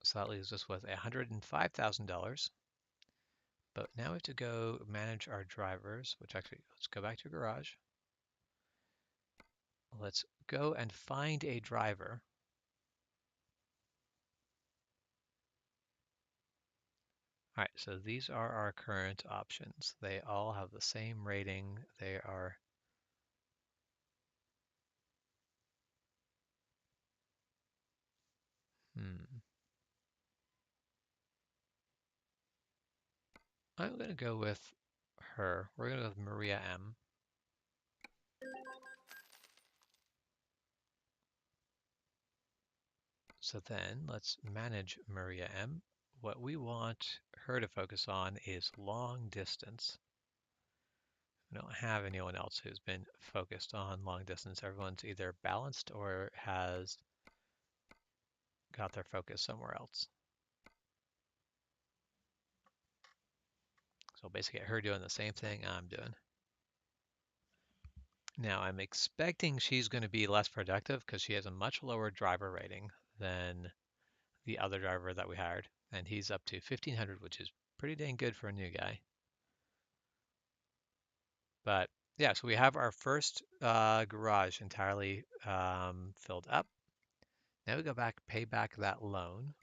So that leaves us with $105,000. But now we have to go manage our drivers, which actually, let's go back to garage. Let's go and find a driver. All right, so these are our current options. They all have the same rating. They are I'm going to go with her. We're going to go with Maria M. So then let's manage Maria M. What we want her to focus on is long distance. We don't have anyone else who's been focused on long distance. Everyone's either balanced or has got their focus somewhere else. So basically get her doing the same thing I'm doing. Now I'm expecting she's going to be less productive because she has a much lower driver rating than the other driver that we hired. And he's up to 1500, which is pretty dang good for a new guy. But yeah, so we have our first garage entirely filled up. Now we go back, pay back that loan.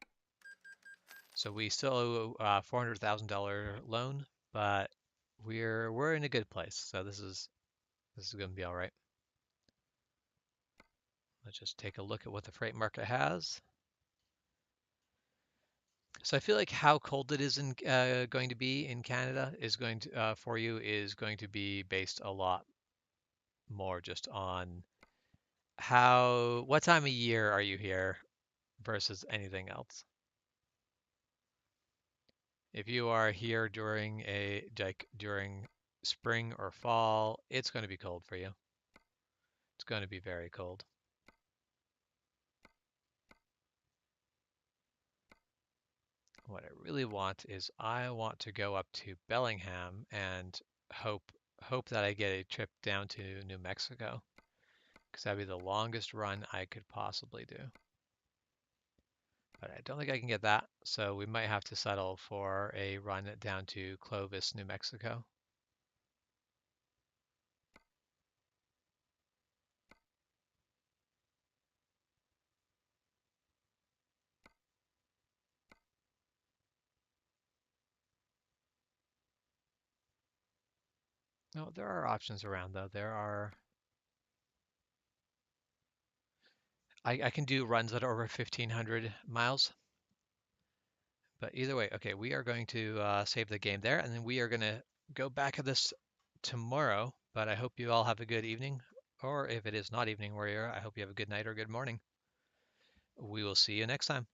So we still owe a $400,000 loan, but we're in a good place. So this is going to be all right. Let's just take a look at what the freight market has. So I feel like how cold it is going to be in Canada is going to for you is going to be based a lot more just on what time of year are you here versus anything else. If you are here during spring or fall, it's going to be cold for you. It's going to be very cold. What I really want is I want to go up to Bellingham and hope that I get a trip down to New Mexico, because that'd be the longest run I could possibly do. But I don't think I can get that, so we might have to settle for a run down to Clovis, New Mexico. No, there are options around though. I can do runs that are over 1500 miles. But either way, okay, we are going to save the game there, and then we are going to go back at this tomorrow. But I hope you all have a good evening, or if it is not evening where you're, I hope you have a good night or good morning. We will see you next time.